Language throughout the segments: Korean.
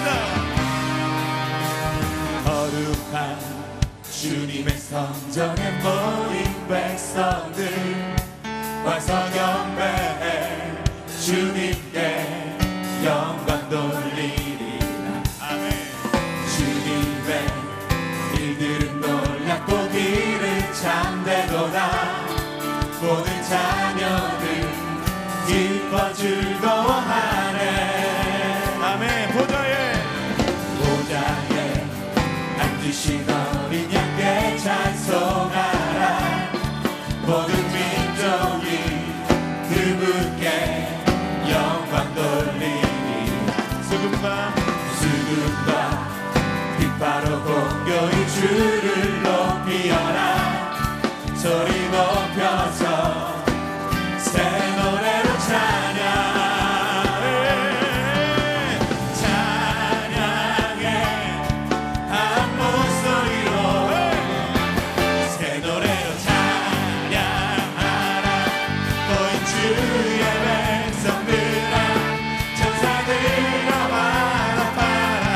찬양합시다. 거룩한 주님의 성전에 모인 백성들 와서 경배해 주님께 영광 돌리리라. 아멘. 주님의 일들은 놀랍고 길은 참되도다. 모든 자녀들 기뻐 즐거워하네. 아멘. 보좌에 앉으신 어린 양께 찬송하라. 모든 민족이 그분께 영광 돌리리라. 수금과 빛바로 공교의 주를 높이어라. 소리 높여서 새 노래로 찬양해 한 목소리로 새 노래로 찬양하라. 너희 주의 백성들아 천사들아 화답하라.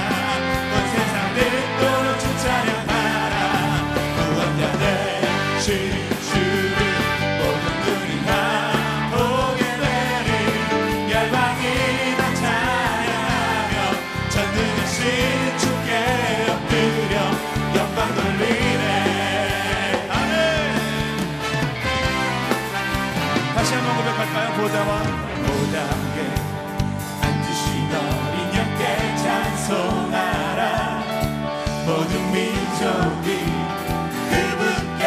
온 세상 듣도록 주 찬양하라. 구원자 되신 주를 모든 눈이 다 보게 되리. 열방이 다 찬양하며 전능하신 주께 엎드려 영광 돌리네. 아멘. 다시 한번 고백할까요? 보좌와 보답게 앉으신 어린 양께 찬송하라. 모든 민족이 그분께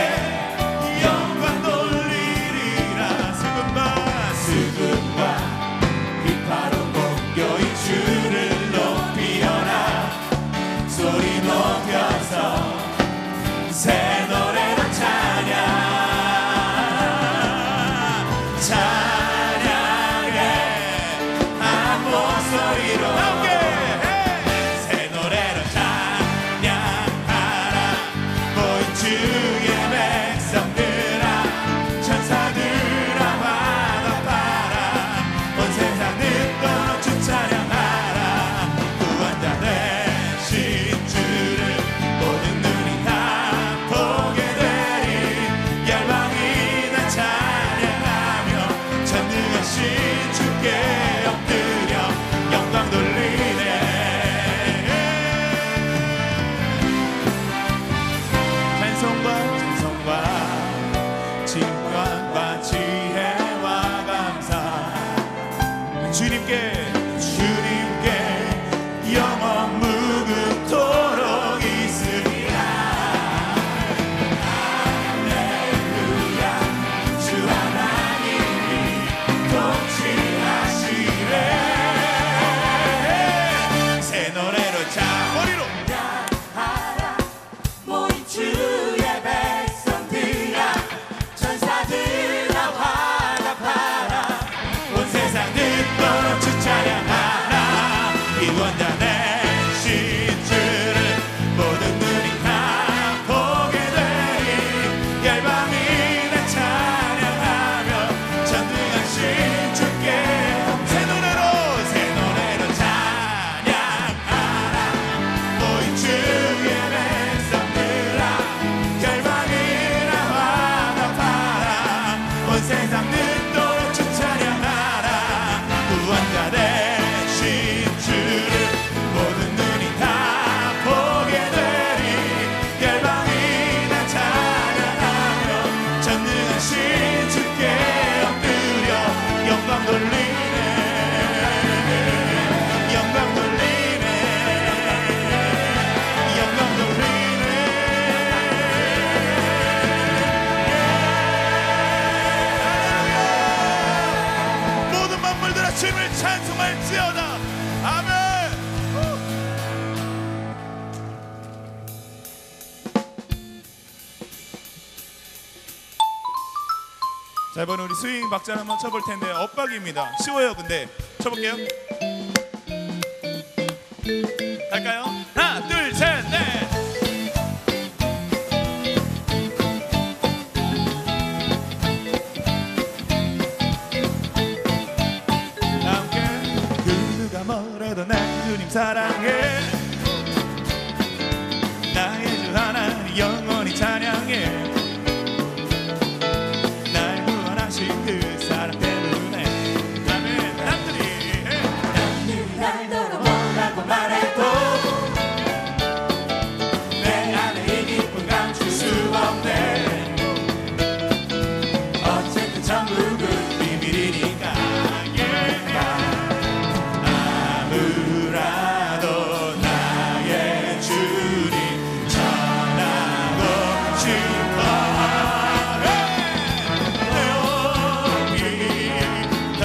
영광 돌리리라. 수금과 빛바로 공교의 주를 높이어라. 소리 높여서 새 노래로 찬양해 한 목소리로 새 노래로 찬양하라. 모인 주의 백성들아 천사들아 화답하라. 온 세상 듣도록 주 찬양하라. 구원자 되신 주를 모든 눈이 다 보게 되리. 열방이 다 찬양하며 전능하신 주께 엎드려 영광 돌리네. 찬송과 칭찬과 지혜와 감사 주님께 영원 무궁토록 있으리라. 할렐루야. 주 하나님이 통치하시네. 새 노래로 머리로 모인 주의 백성들아 천사들아 화답하라. 온 세상 듣도록 주 찬양하라. 구원자 되신 주를 모든 눈이 다 보게 되리. 열방이 다 찬양하며 전능하신 주께 새 노래로 찬양하라. 모인 주의 백성들아 열방이 다 화답하라. 온 세상 듣도록 주 찬양하라. 구원자 되신 주를 모든 눈이 다 보게 되리. 열방이 다 찬양하며 전능하신 주께 엎드려 영광 돌리네. 영광 돌리네. 영광 돌리네. 모든 만물들아 주님을 찬송할지어다. 아멘. 자, 이번에 우리 스윙 박자를 한번 쳐볼 텐데 엇박입니다. 쉬워요. 근데 쳐볼게요. 갈까요? 하나, 둘, 셋, 넷. 함께 그 누가 뭐래도 난 주님 사랑 찬양해 나의 주 하나님 영원히 찬양해 날 구원하신 그 사랑 때문에 아멘. 남들이 날 돌아보라고 말해도 내 안에 이 기쁨 감출 수 없네. 어쨌든 천국은 비밀이니까 아무라도 나의 주님 전하고 싶어. 더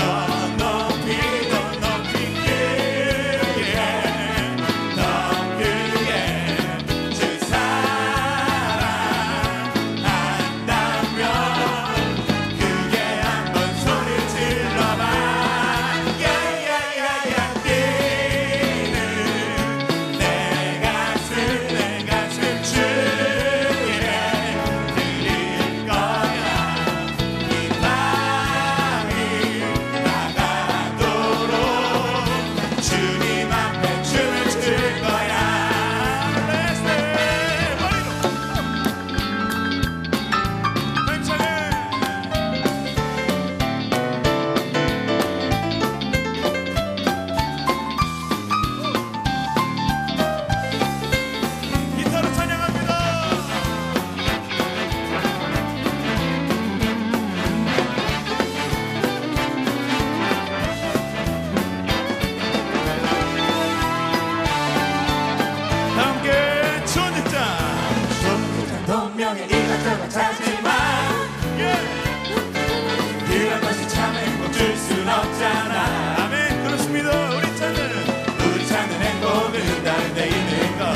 높이 더 높이 크게 더 크게 주 사랑한다면 그게 한번 소리 질러봐. 야야야야 뛰는 내 가슴 주에 드릴 거야. 이 밤이 다가도록 주님 앞에 춤을 출 거야. Let's dance. 머리로 힘차게 기타로 찬양합니다. 다 함께 초직장 동명에 이것저것 찾지만 그런 것이 참 행복 줄 순 없잖아. 아멘. 그렇습니다. 우리 찾는 행복은 다른 데 있는 거.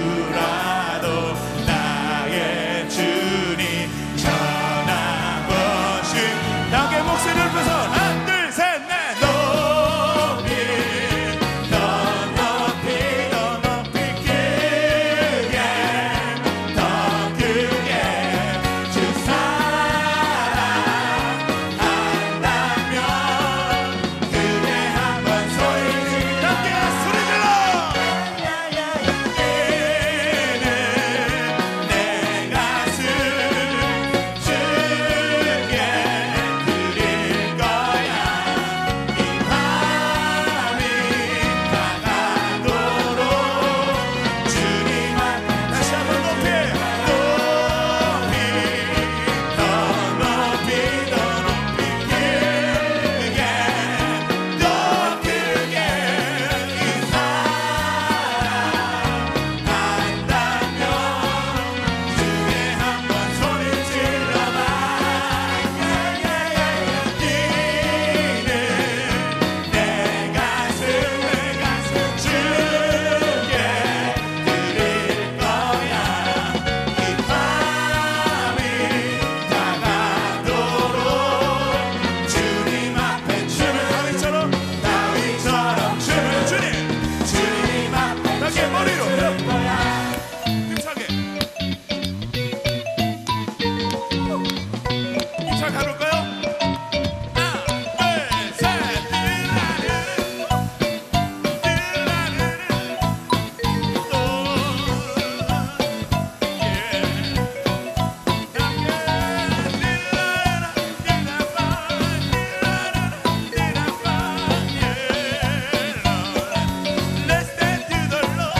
아무라도 나의 주님 전하고 싶. 다 함께 목소리 높여서 하나 둘 셋 넷 높이 더 높이 더 높이 크게 더 크게 주 사랑한다면 그게 한번 소리 질러. 함께 소리 질러. 내 가슴 주께 드릴 거야. 이 밤이 다가도록 주님 앞에 다시 한번 높이 더 높이 더 높이 크게 더 크게 이 사랑한다면 주에 한번 소리 질러봐. 뛰는 내 가슴 주께 드릴 거야. 이 밤이 다가도록 주님 앞에 춤을 다윗처럼 춤을 주님 앞에 함께 머리로 출 거야. 힘차게 힘차게 가볼까요? 하나 둘셋 Let's dance to the Lord.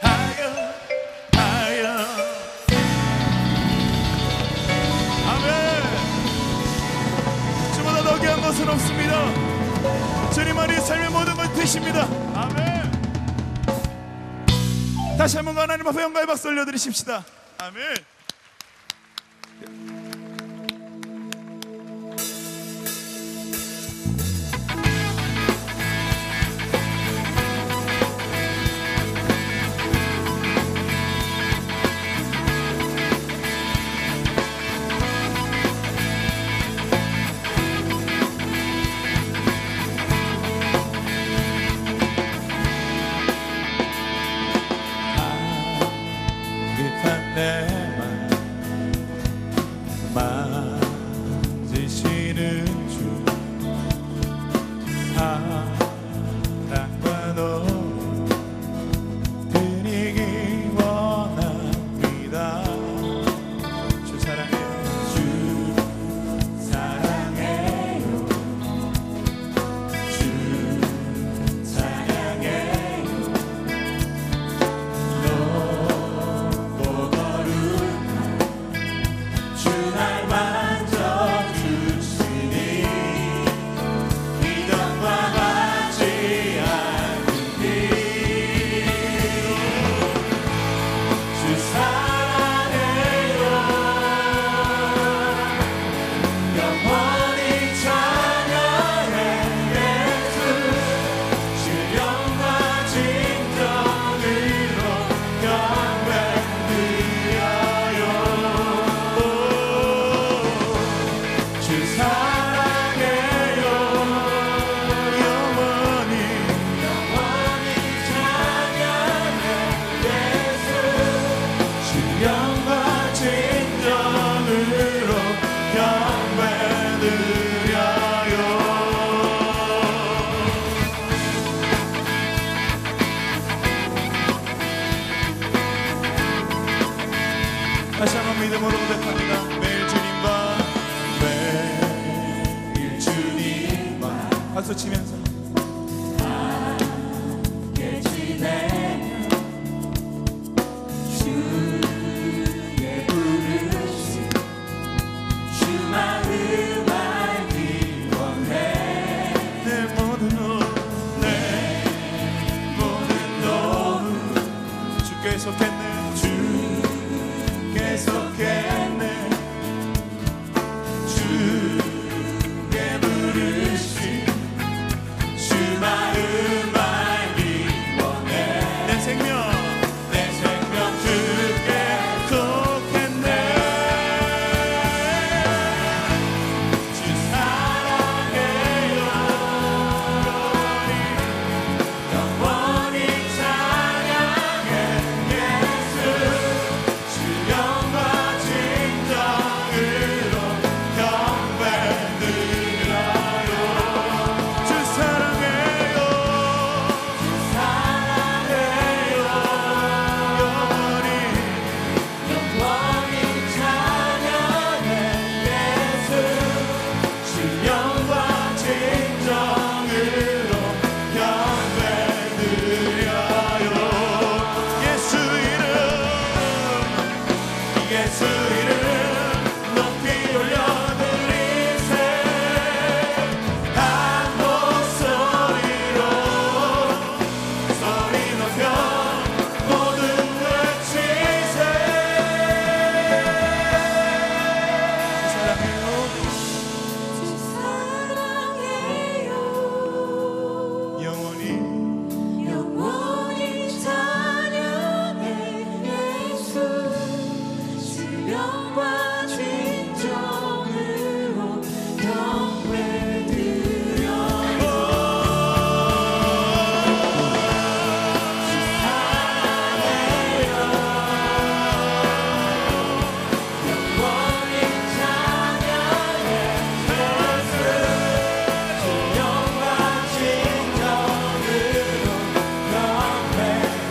higher, higher. 아멘. 주보다 더 귀한 것은 없습니다. 주님만이 삶의 모든 걸 되십니다. 아멘. 다시 한번 하나님 앞에 영광의 박수 올려드리십시다. 아멘. 급한 내 맘 진심으로 고백합니다. 매일 주님과 매일 주님과 박수 치면서 함께 지내며 주의 부르심 주 마음 알기 원해. 내 모든 너 주께 속했네 주께 속했네 주께 부르심 주 마음 알기 원해. 내 생명 주께 속했네. 주 사랑해요 영원히 찬양해 예수 주 영광 진정으로 경배 드려요. 주 사랑해요 영원히 찬양해 예수 주 영광 진정으로 경배 드려요. 예수 이름 높이 올려드리세. 한 목소리로 소리 높여 모든 외치세. 사랑해요. 영원히 영원히 찬양해 예수 주 영광 진정으로 경배 드려요. 영원히 찬양해 예수 주 영광 진정으로 경배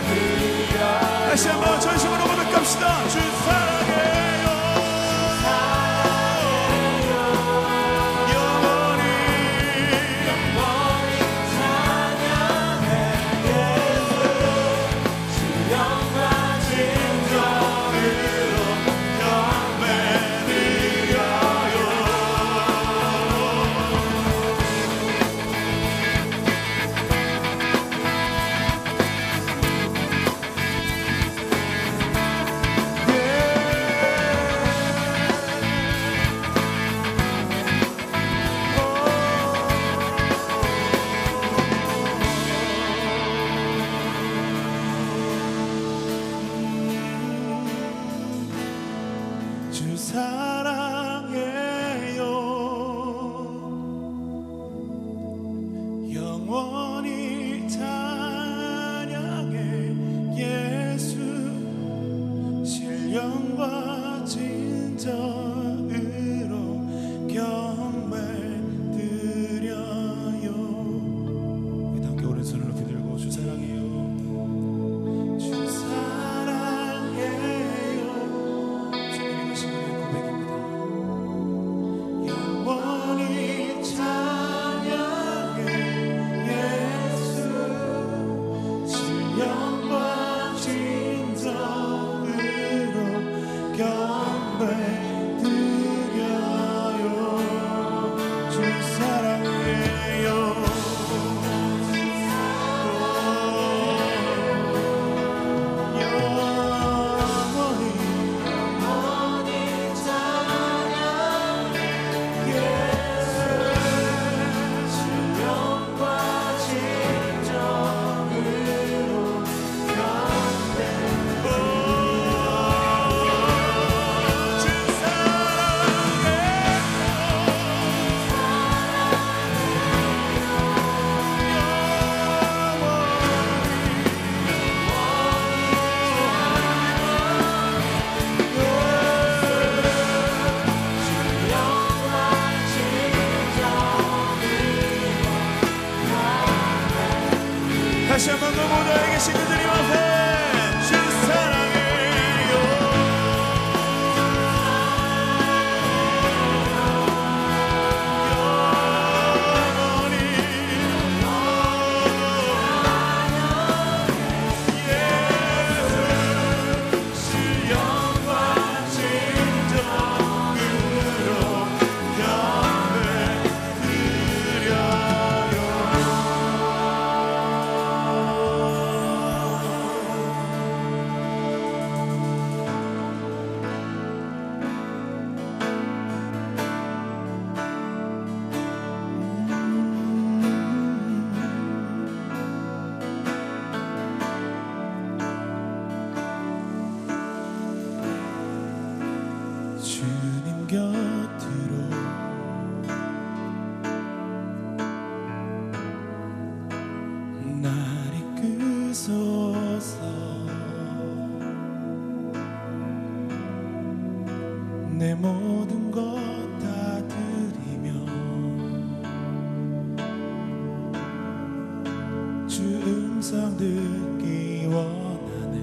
드려요. 다시 한번 전심으로 고백합시다. 주 사랑해요 영원히 영원히 찬양해 예수 주 영광 진정으로 경배 드려요. 주 사랑해요 영원히 찬양해 예수 신령과 진정으로 경배 드려요. 우리 함께 오른손을 높이 들고 주 사랑해요 주 사랑해요 주님이 하신 우리의 고백입니다. 영원히 찬양해 예수 신령과 진정으로 경배 드려요. 주 사랑해요 영원히 찬양해 예수 주 영광 진정으로 경배 다시 한번 그 모두에게 신들이 앞에 주 사랑해요 내 모든 것 다 드리며 주 음성 듣기 원하네.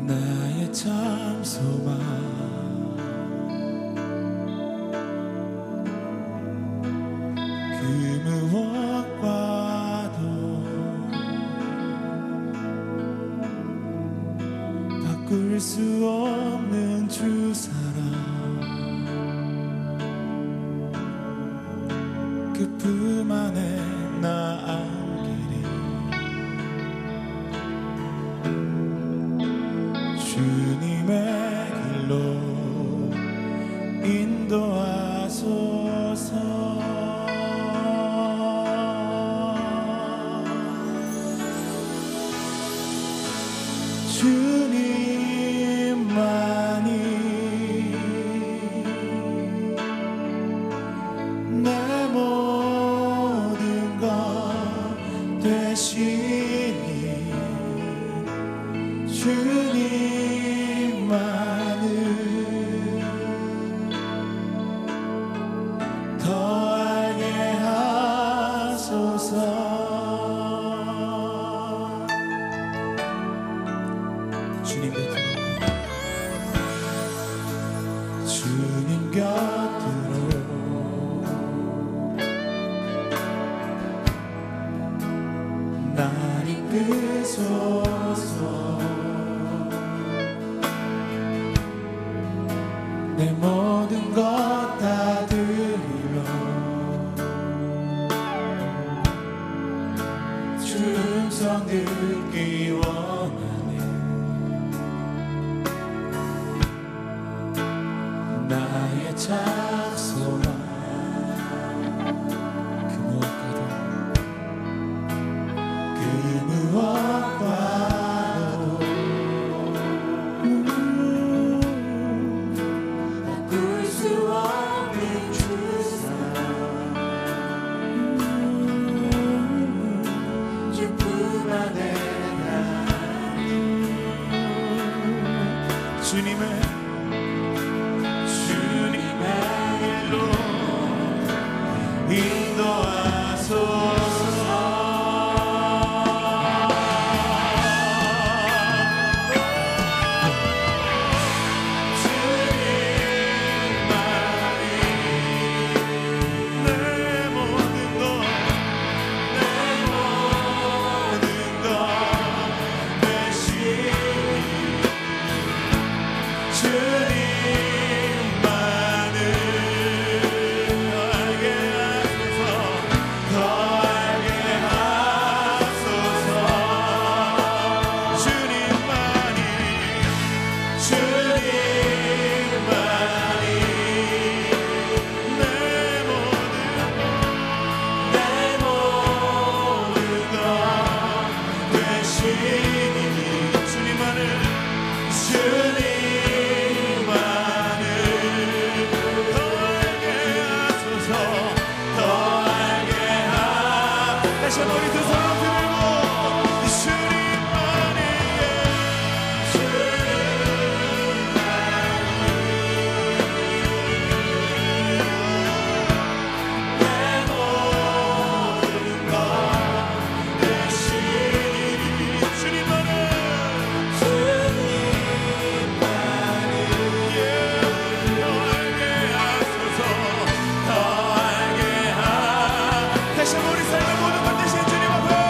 나의 참 소망 그 무엇과도 바꿀 수 없는 주 사랑 그 품 안에 나 안기리. 주님의 길로 인도하소서. 주님만이 내 모든 것 되시니 주님만을 더 알게 하소서. 주님 곁으로 주님 곁으로 날 이끄소서. 내 모든 것 다 드리며 주 음성 듣기 원하네. 나의 참 소망 그 무엇과도 바꿀 수 없는 주 사랑 주 품 안에 나 주님의 길로 인도하소서. 다시 한번 우리 삶의 모든 것 되신 주님 앞에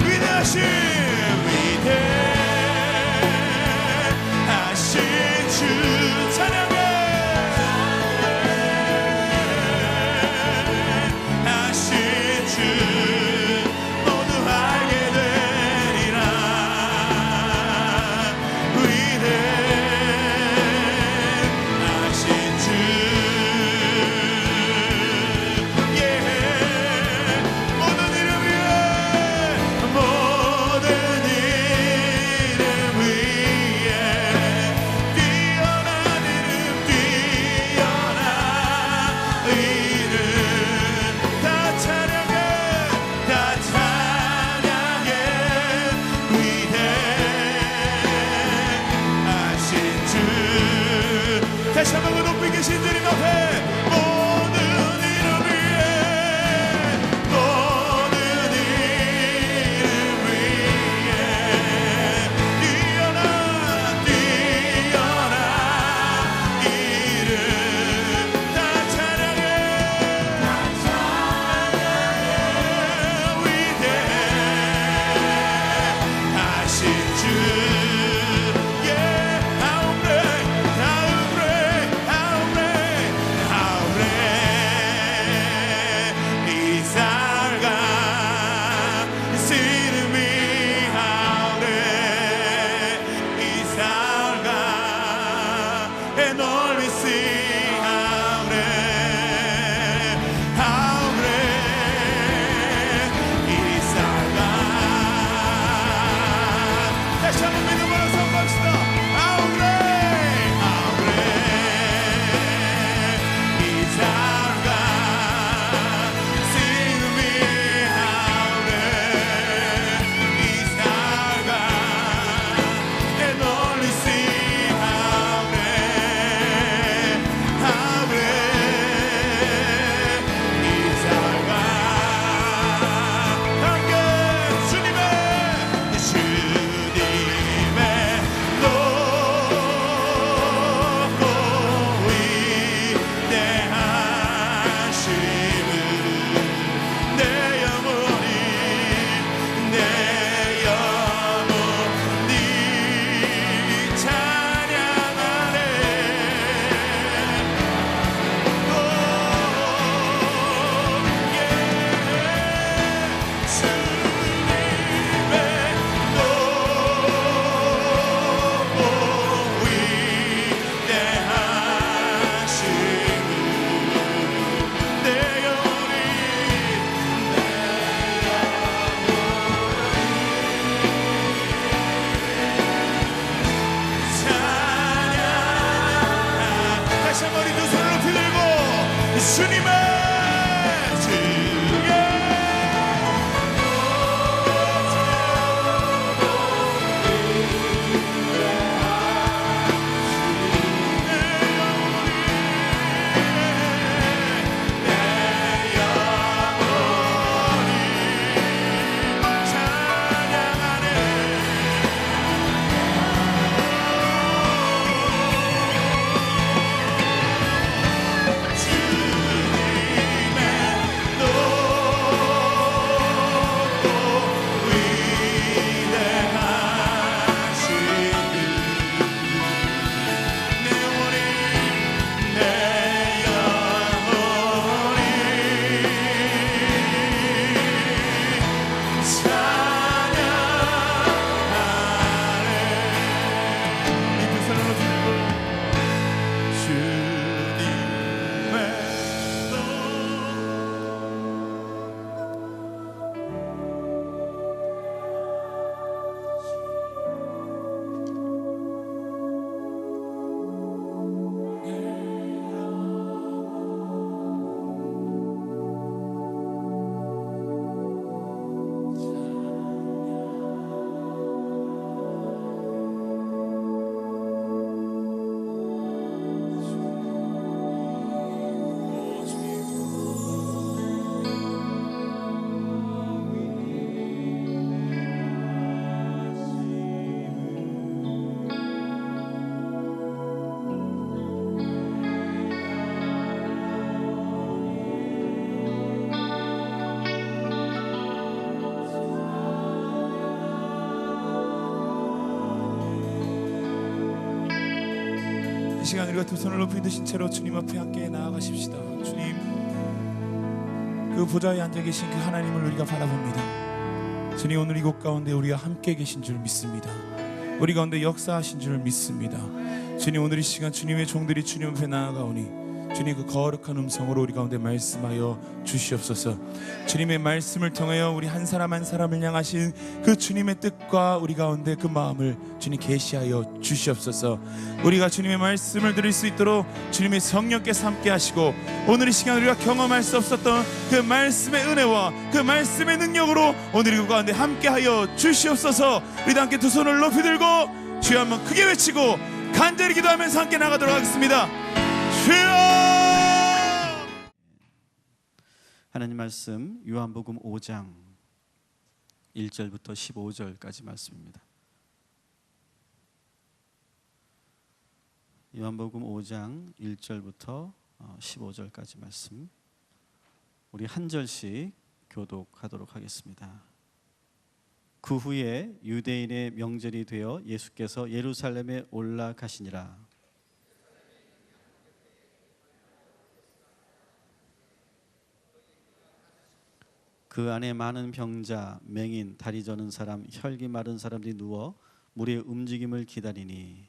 위대하신 주 찬양해 하신 주 모두 알게 되리라 위대하신 주 모든 이름 위에 모든 이름 위에 뛰어난 이름 다 찬양해 위대하신 주 다시 한번 그 높이 계신 주님 앞에 모든 이름 위에 모든 이름 위에 뛰어난 이름 다 찬양해 위대하신 주 How great, how great, how great, how great is our God. Sing me, how great is our God. And all we sing, how great is our God. 다시 한번 믿음으로 선포합시다. How great is our God. Sing me, how great is our God. And only sing, how great is our God. 함께 주님의 높고 위대하심을 내 영혼이 찬양하네. 다시 한번 우리 두 손을 높이 들고 주님의 주의 찬양하네. 이 시간 우리가 두 손을 높이 드신 채로 주님 앞에 함께 나아가십시다. 주님, 그 보좌에 앉아 계신 그 하나님을 우리가 바라봅니다. 주님, 오늘 이곳 가운데 우리가 함께 계신 줄 믿습니다. 우리 가운데 역사하신 줄 믿습니다. 주님, 오늘 이 시간 주님의 종들이 주님 앞에 나아가오니 주님, 그 거룩한 음성으로 우리 가운데 말씀하여 주시옵소서. 주님의 말씀을 통하여 우리 한 사람 한 사람을 향하신 그 주님의 뜻과 우리 가운데 그 마음을 주님 계시하여 주시옵소서. 우리가 주님의 말씀을 들을 수 있도록 주님의 성령께서 함께 하시고, 오늘 이 시간 우리가 경험할 수 없었던 그 말씀의 은혜와 그 말씀의 능력으로 오늘 이 가운데 함께하여 주시옵소서. 우리 다 함께 두 손을 높이 들고 주여 한번 크게 외치고 간절히 기도하면서 함께 나가도록 하겠습니다. 주여! 하나님 말씀 요한복음 5장 1절부터 15절까지 말씀입니다. 요한복음 5장 1절부터 15절까지 말씀, 우리 한 절씩 교독하도록 하겠습니다. 그 후에 유대인의 명절이 되어 예수께서 예루살렘에 올라가시니라. 그 안에 많은 병자, 맹인, 다리 저는 사람, 혈기 마른 사람들이 누워 무리의 움직임을 기다리니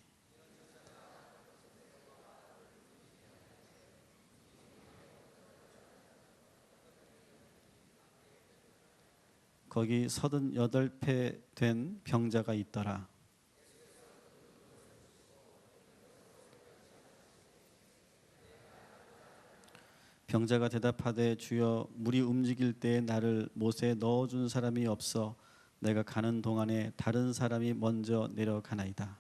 거기 38배 된 병자가 있더라. 병자가 대답하되 주여, 물이 움직일 때에 나를 못에 넣어준 사람이 없어 내가 가는 동안에 다른 사람이 먼저 내려가나이다.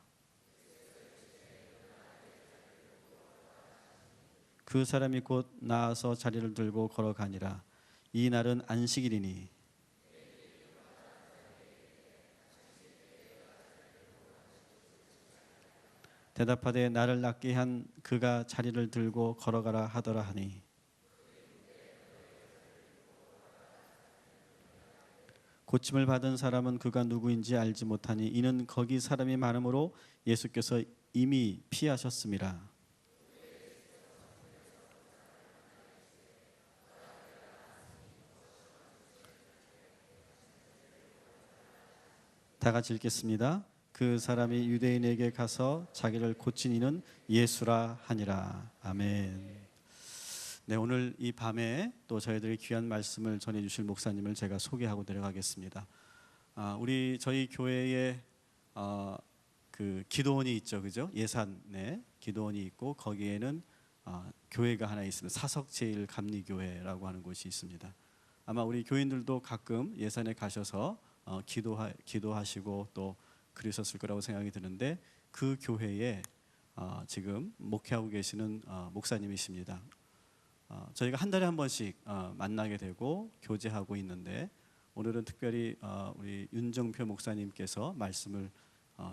그 사람이 곧 나아서 자리를 들고 걸어가니라. 이 날은 안식일이니 대답하되 나를 낫게 한 그가 자리를 들고 걸어가라 하더라 하니, 고침을 받은 사람은 그가 누구인지 알지 못하니 이는 거기 사람이 많으므로 예수께서 이미 피하셨음이라. 다 같이 읽겠습니다. 그 사람이 유대인에게 가서 자기를 고친 이는 예수라 하니라. 아멘. 네, 오늘 이 밤에 또 저희들이 귀한 말씀을 전해주실 목사님을 제가 소개하고 내려가겠습니다. 저희 교회에 그 기도원이 있죠, 그죠? 예산에 기도원이 있고 거기에는 교회가 하나 있습니다. 사석제일감리교회라고 하는 곳이 있습니다. 아마 우리 교인들도 가끔 예산에 가셔서 기도하시고 또 그러셨을 거라고 생각이 드는데, 그 교회에 지금 목회하고 계시는 목사님이십니다. 저희가 한 달에 한 번씩 만나게 되고 교제하고 있는데, 오늘은 특별히 우리 윤정표 목사님께서 말씀을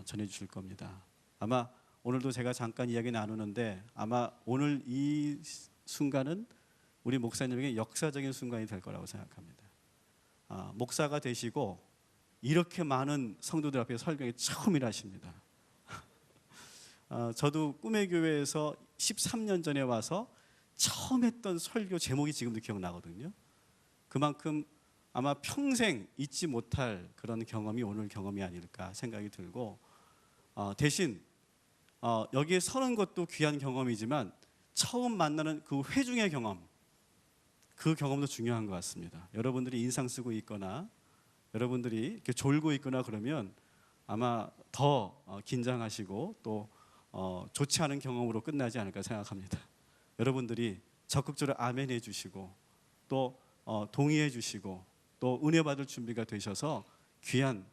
전해 주실 겁니다. 아마 오늘도 제가 잠깐 이야기 나누는데 아마 오늘 이 순간은 우리 목사님에게 역사적인 순간이 될 거라고 생각합니다. 목사가 되시고 이렇게 많은 성도들 앞에 설교에 처음이라 하십니다. 저도 꿈의 교회에서 13년 전에 와서 처음 했던 설교 제목이 지금도 기억나거든요. 그만큼 아마 평생 잊지 못할 그런 경험이 오늘 경험이 아닐까 생각이 들고, 대신 여기에 서는 것도 귀한 경험이지만 처음 만나는 그 회중의 경험, 그 경험도 중요한 것 같습니다. 여러분들이 인상 쓰고 있거나 여러분들이 이렇게 졸고 있거나 그러면 아마 더 긴장하시고 또 좋지 않은 경험으로 끝나지 않을까 생각합니다. 여러분들이 적극적으로 아멘 해주시고 또 동의해 주시고 또 은혜 받을 준비가 되셔서 귀한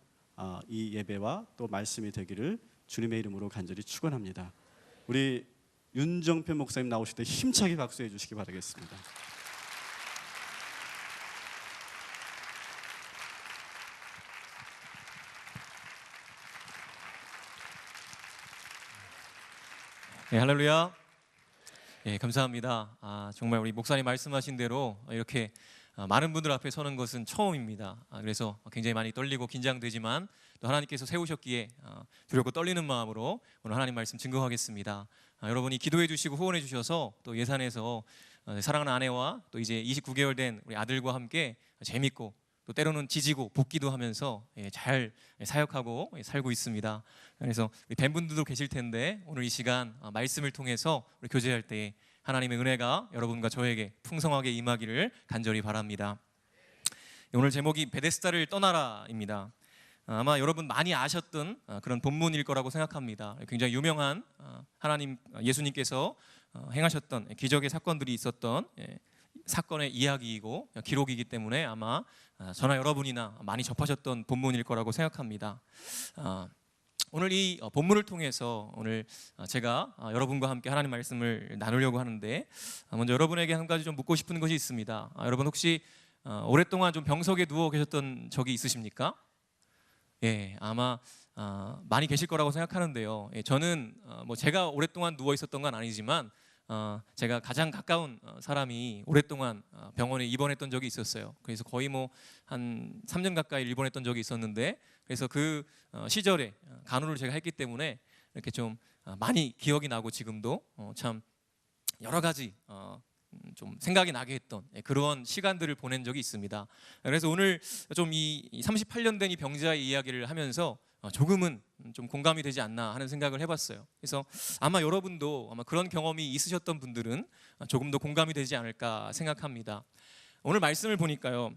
이 예배와 또 말씀이 되기를 주님의 이름으로 간절히 축원합니다. 우리 윤정표 목사님 나오실 때 힘차게 박수해 주시기 바라겠습니다. 네, 할렐루야. 예, 감사합니다. 정말 우리 목사님 말씀하신 대로 이렇게 많은 분들 앞에 서는 것은 처음입니다. 그래서 굉장히 많이 떨리고 긴장되지만 또 하나님께서 세우셨기에 두렵고 떨리는 마음으로 오늘 하나님 말씀 증거하겠습니다. 여러분이 기도해 주시고 후원해 주셔서 또 예산에서 사랑하는 아내와 또 이제 29개월 된 우리 아들과 함께 재밌고 또 때로는 지지고 볶기도 하면서 잘 사역하고 살고 있습니다. 그래서 우리 밴분들도 계실 텐데 오늘 이 시간 말씀을 통해서 우리 교제할 때 하나님의 은혜가 여러분과 저에게 풍성하게 임하기를 간절히 바랍니다. 오늘 제목이 베데스다를 떠나라입니다. 아마 여러분 많이 아셨던 그런 본문일 거라고 생각합니다. 굉장히 유명한 하나님 예수님께서 행하셨던 기적의 사건들이 있었던 사건의 이야기이고 기록이기 때문에 아마 저나 여러분이나 많이 접하셨던 본문일 거라고 생각합니다. 오늘 이 본문을 통해서 오늘 제가 여러분과 함께 하나님 말씀을 나누려고 하는데 먼저 여러분에게 한 가지 좀 묻고 싶은 것이 있습니다. 여러분 혹시 오랫동안 좀 병석에 누워 계셨던 적이 있으십니까? 예, 아마 많이 계실 거라고 생각하는데요. 저는 뭐 제가 오랫동안 누워 있었던 건 아니지만 제가 가장 가까운 사람이 오랫동안 병원에 입원했던 적이 있었어요. 그래서 거의 뭐 한 3년 가까이 입원했던 적이 있었는데 그래서 그 시절에 간호를 제가 했기 때문에 이렇게 좀 많이 기억이 나고 지금도 참 여러 가지 좀 생각이 나게 했던 그런 시간들을 보낸 적이 있습니다. 그래서 오늘 좀 이 38년 된 이 병자의 이야기를 하면서 조금은 좀 공감이 되지 않나 하는 생각을 해봤어요. 그래서 아마 여러분도 아마 그런 경험이 있으셨던 분들은 조금 더 공감이 되지 않을까 생각합니다. 오늘 말씀을 보니까요,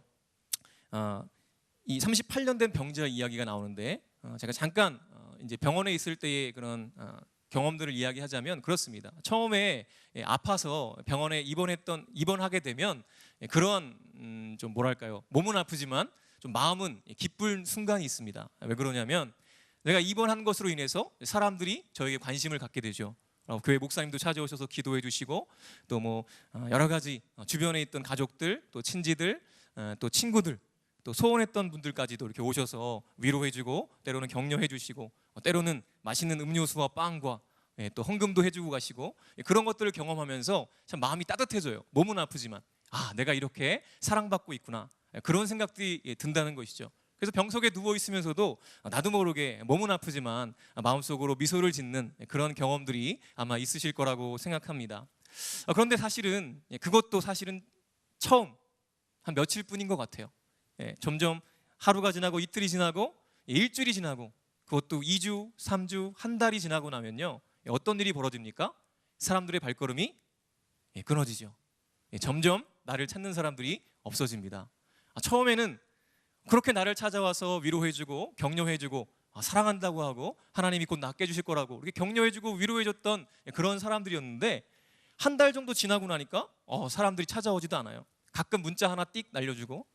이 38년 된 병자 이야기가 나오는데 제가 잠깐 이제 병원에 있을 때의 그런 경험들을 이야기하자면 그렇습니다. 처음에 아파서 병원에 입원하게 되면 그런 좀 뭐랄까요, 몸은 아프지만 좀 마음은 기쁜 순간이 있습니다. 왜 그러냐면 내가 입원한 것으로 인해서 사람들이 저에게 관심을 갖게 되죠. 교회 목사님도 찾아오셔서 기도해 주시고 또 뭐 여러 가지 주변에 있던 가족들 또 친지들 또 친구들 또 소원했던 분들까지도 이렇게 오셔서 위로해 주고 때로는 격려해 주시고 때로는 맛있는 음료수와 빵과 또 헌금도 해주고 가시고 그런 것들을 경험하면서 참 마음이 따뜻해져요. 몸은 아프지만 내가 이렇게 사랑받고 있구나 그런 생각들이 든다는 것이죠. 그래서 병석에 누워 있으면서도 나도 모르게 몸은 아프지만 마음속으로 미소를 짓는 그런 경험들이 아마 있으실 거라고 생각합니다. 그런데 사실은 그것도 사실은 처음 한 며칠뿐인 것 같아요. 점점 하루가 지나고 이틀이 지나고 일주일이 지나고 그것도 2주, 3주, 한 달이 지나고 나면요 어떤 일이 벌어집니까? 사람들의 발걸음이 끊어지죠. 점점 나를 찾는 사람들이 없어집니다. 처음에는 그렇게 나를 찾아와서 위로해주고 격려해주고 사랑한다고 하고 하나님이 곧 낫게 해주실 거라고 이렇게 격려해주고 위로해줬던 그런 사람들이었는데 한 달 정도 지나고 나니까 사람들이 찾아오지도 않아요. 가끔 문자 하나 띡 날려주고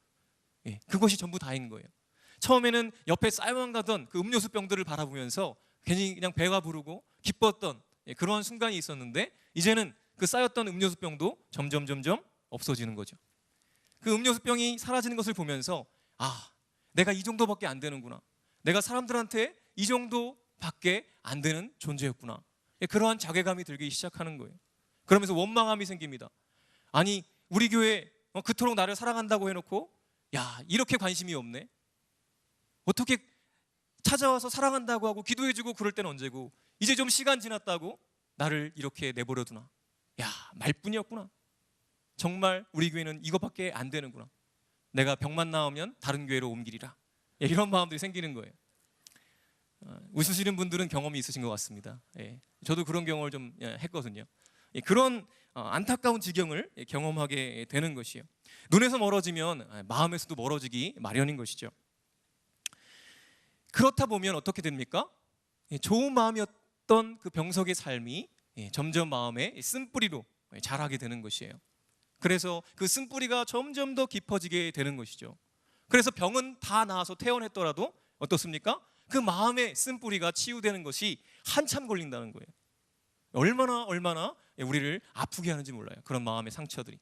그것이 전부 다인 거예요. 처음에는 옆에 쌓여만 가던 그 음료수 병들을 바라보면서 괜히 그냥 배가 부르고 기뻤던 그런 순간이 있었는데 이제는 그 쌓였던 음료수 병도 점점 없어지는 거죠. 그 음료수 병이 사라지는 것을 보면서 내가 이 정도밖에 안 되는구나. 내가 사람들한테 이 정도밖에 안 되는 존재였구나. 그러한 자괴감이 들기 시작하는 거예요. 그러면서 원망함이 생깁니다. 아니 우리 교회 그토록 나를 사랑한다고 해놓고 이렇게 관심이 없네. 어떻게 찾아와서 사랑한다고 하고 기도해주고 그럴 때는 언제고 이제 좀 시간 지났다고 나를 이렇게 내버려두나. 말뿐이었구나. 정말 우리 교회는 이것밖에 안 되는구나. 내가 병만 나오면 다른 교회로 옮기리라. 이런 마음들이 생기는 거예요. 웃으시는 분들은 경험이 있으신 것 같습니다. 저도 그런 경험을 좀 했거든요. 그런 안타까운 지경을 경험하게 되는 것이에요. 눈에서 멀어지면 마음에서도 멀어지기 마련인 것이죠. 그렇다 보면 어떻게 됩니까? 좋은 마음이었던 그 병석의 삶이 점점 마음에 쓴뿌리로 자라게 되는 것이에요. 그래서 그 쓴뿌리가 점점 더 깊어지게 되는 것이죠. 그래서 병은 다 나아서 퇴원했더라도 어떻습니까? 그 마음의 쓴뿌리가 치유되는 것이 한참 걸린다는 거예요. 얼마나 우리를 아프게 하는지 몰라요. 그런 마음의 상처들이.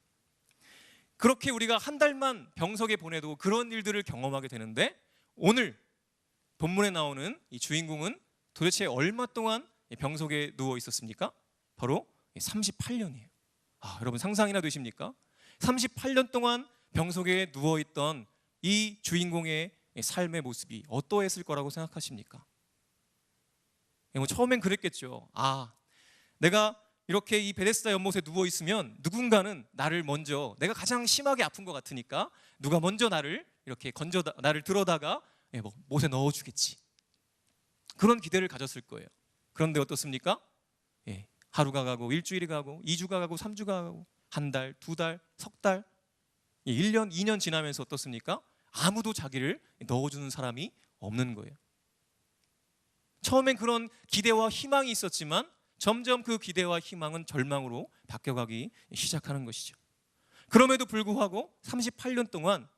그렇게 우리가 한 달만 병석에 보내도 그런 일들을 경험하게 되는데 오늘 본문에 나오는 이 주인공은 도대체 얼마 동안 병석에 누워 있었습니까? 바로 38년이에요. 여러분 상상이나 되십니까? 38년 동안 병석에 누워있던 이 주인공의 삶의 모습이 어떠했을 거라고 생각하십니까? 처음엔 그랬겠죠. 내가 이렇게 이 베데스다 연못에 누워 있으면 누군가는 나를 먼저, 내가 가장 심하게 아픈 것 같으니까 누가 먼저 나를 이렇게 나를 들어다가 못에 넣어주겠지. 그런 기대를 가졌을 거예요. 그런데 어떻습니까? 하루가 가고 일주일이 가고 2주가 가고 3주가 가고 한 달, 두 달, 석 달, 1년, 2년 지나면서 어떻습니까? 아무도 자기를 넣어주는 사람이 없는 거예요. 처음엔 그런 기대와 희망이 있었지만 점점 그 기대와 희망은 절망으로 바뀌어가기 시작하는 것이죠. 그럼에도 불구하고 38년 동안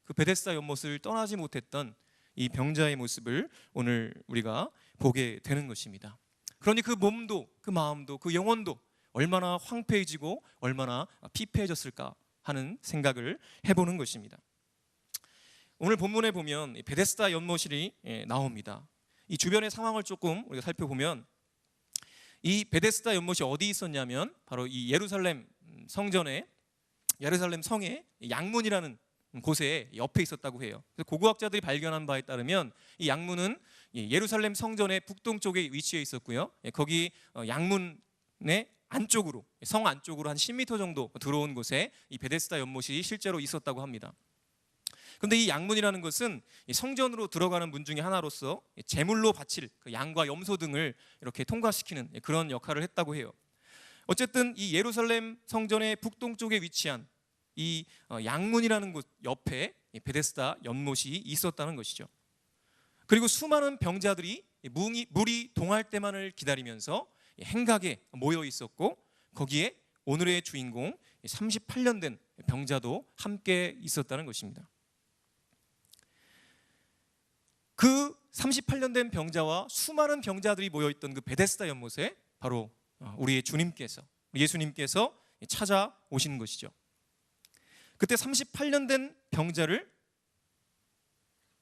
그 베데스다 연못을 떠나지 못했던 이 병자의 모습을 오늘 우리가 보게 되는 것입니다. 그러니 그 몸도, 그 마음도, 그 영혼도 얼마나 황폐해지고 얼마나 피폐해졌을까 하는 생각을 해보는 것입니다. 오늘 본문에 보면 베데스다 연못이 나옵니다. 이 주변의 상황을 조금 우리가 살펴보면 이 베데스다 연못이 어디 있었냐면 바로 이 예루살렘 성전에, 예루살렘 성의 양문이라는 곳에 옆에 있었다고 해요. 그래서 고고학자들이 발견한 바에 따르면 이 양문은 예루살렘 성전의 북동쪽에 위치해 있었고요. 거기 양문의 안쪽으로, 성 안쪽으로 한 10m 정도 들어온 곳에 이 베데스다 연못이 실제로 있었다고 합니다. 그런데 이 양문이라는 것은 성전으로 들어가는 문 중에 하나로서 제물로 바칠 그 양과 염소 등을 이렇게 통과시키는 그런 역할을 했다고 해요. 어쨌든 이 예루살렘 성전의 북동쪽에 위치한 이 양문이라는 곳 옆에 베데스다 연못이 있었다는 것이죠. 그리고 수많은 병자들이 물이 동할 때만을 기다리면서 행각에 모여 있었고 거기에 오늘의 주인공 38년 된 병자도 함께 있었다는 것입니다. 그 38년 된 병자와 수많은 병자들이 모여있던 그 베데스다 연못에 바로 우리의 주님께서, 예수님께서 찾아오시는 것이죠. 그때 38년 된 병자를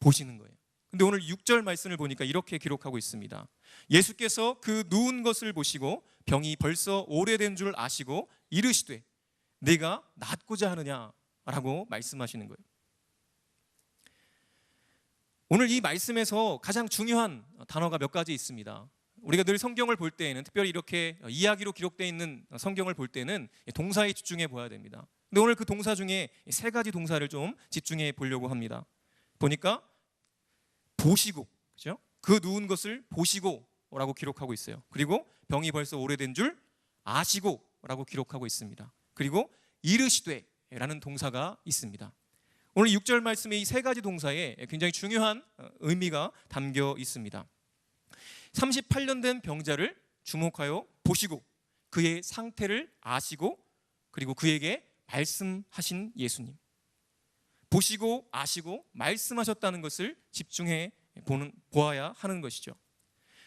보시는 거예요. 근데 오늘 6절 말씀을 보니까 이렇게 기록하고 있습니다. 예수께서 그 누운 것을 보시고 병이 벌써 오래된 줄 아시고 이르시되 네가 낫고자 하느냐라고 말씀하시는 거예요. 오늘 이 말씀에서 가장 중요한 단어가 몇 가지 있습니다. 우리가 늘 성경을 볼 때에는, 특별히 이렇게 이야기로 기록되어 있는 성경을 볼 때는 동사에 집중해 보아야 됩니다. 근데 오늘 그 동사 중에 세 가지 동사를 좀 집중해 보려고 합니다. 보니까 보시고, 그죠? 그 누운 것을 보시고라고 기록하고 있어요. 그리고 병이 벌써 오래된 줄 아시고라고 기록하고 있습니다. 그리고 이르시되라는 동사가 있습니다. 오늘 6절 말씀의 이 세 가지 동사에 굉장히 중요한 의미가 담겨 있습니다. 38년 된 병자를 주목하여 보시고 그의 상태를 아시고 그리고 그에게 말씀하신 예수님. 보시고 아시고 말씀하셨다는 것을 집중해 보아야 하는 것이죠.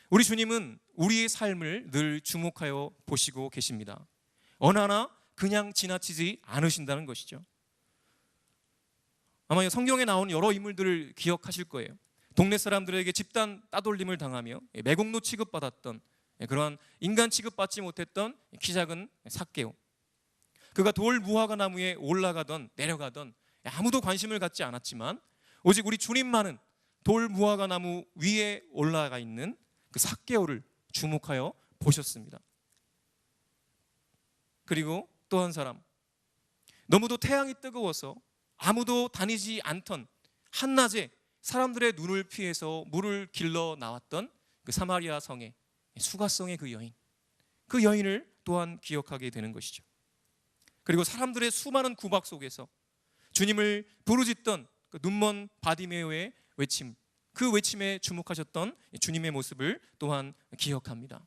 우리 주님은 우리의 삶을 늘 주목하여 보시고 계십니다. 어느 하나 그냥 지나치지 않으신다는 것이죠. 아마 성경에 나오는 여러 인물들을 기억하실 거예요. 동네 사람들에게 집단 따돌림을 당하며 매국노 취급받았던, 그러한 인간 취급받지 못했던 키 작은 삭개오. 그가 돌 무화과 나무에 올라가던 내려가던 아무도 관심을 갖지 않았지만 오직 우리 주님만은 돌 무화과 나무 위에 올라가 있는 그 삭개오를 주목하여 보셨습니다. 그리고 또 한 사람, 너무도 태양이 뜨거워서 아무도 다니지 않던 한낮에 사람들의 눈을 피해서 물을 길러 나왔던 그 사마리아 성의 수가성의 그 여인, 그 여인을 또한 기억하게 되는 것이죠. 그리고 사람들의 수많은 구박 속에서 주님을 부르짖던 그 눈먼 바디메오의 외침, 그 외침에 주목하셨던 주님의 모습을 또한 기억합니다.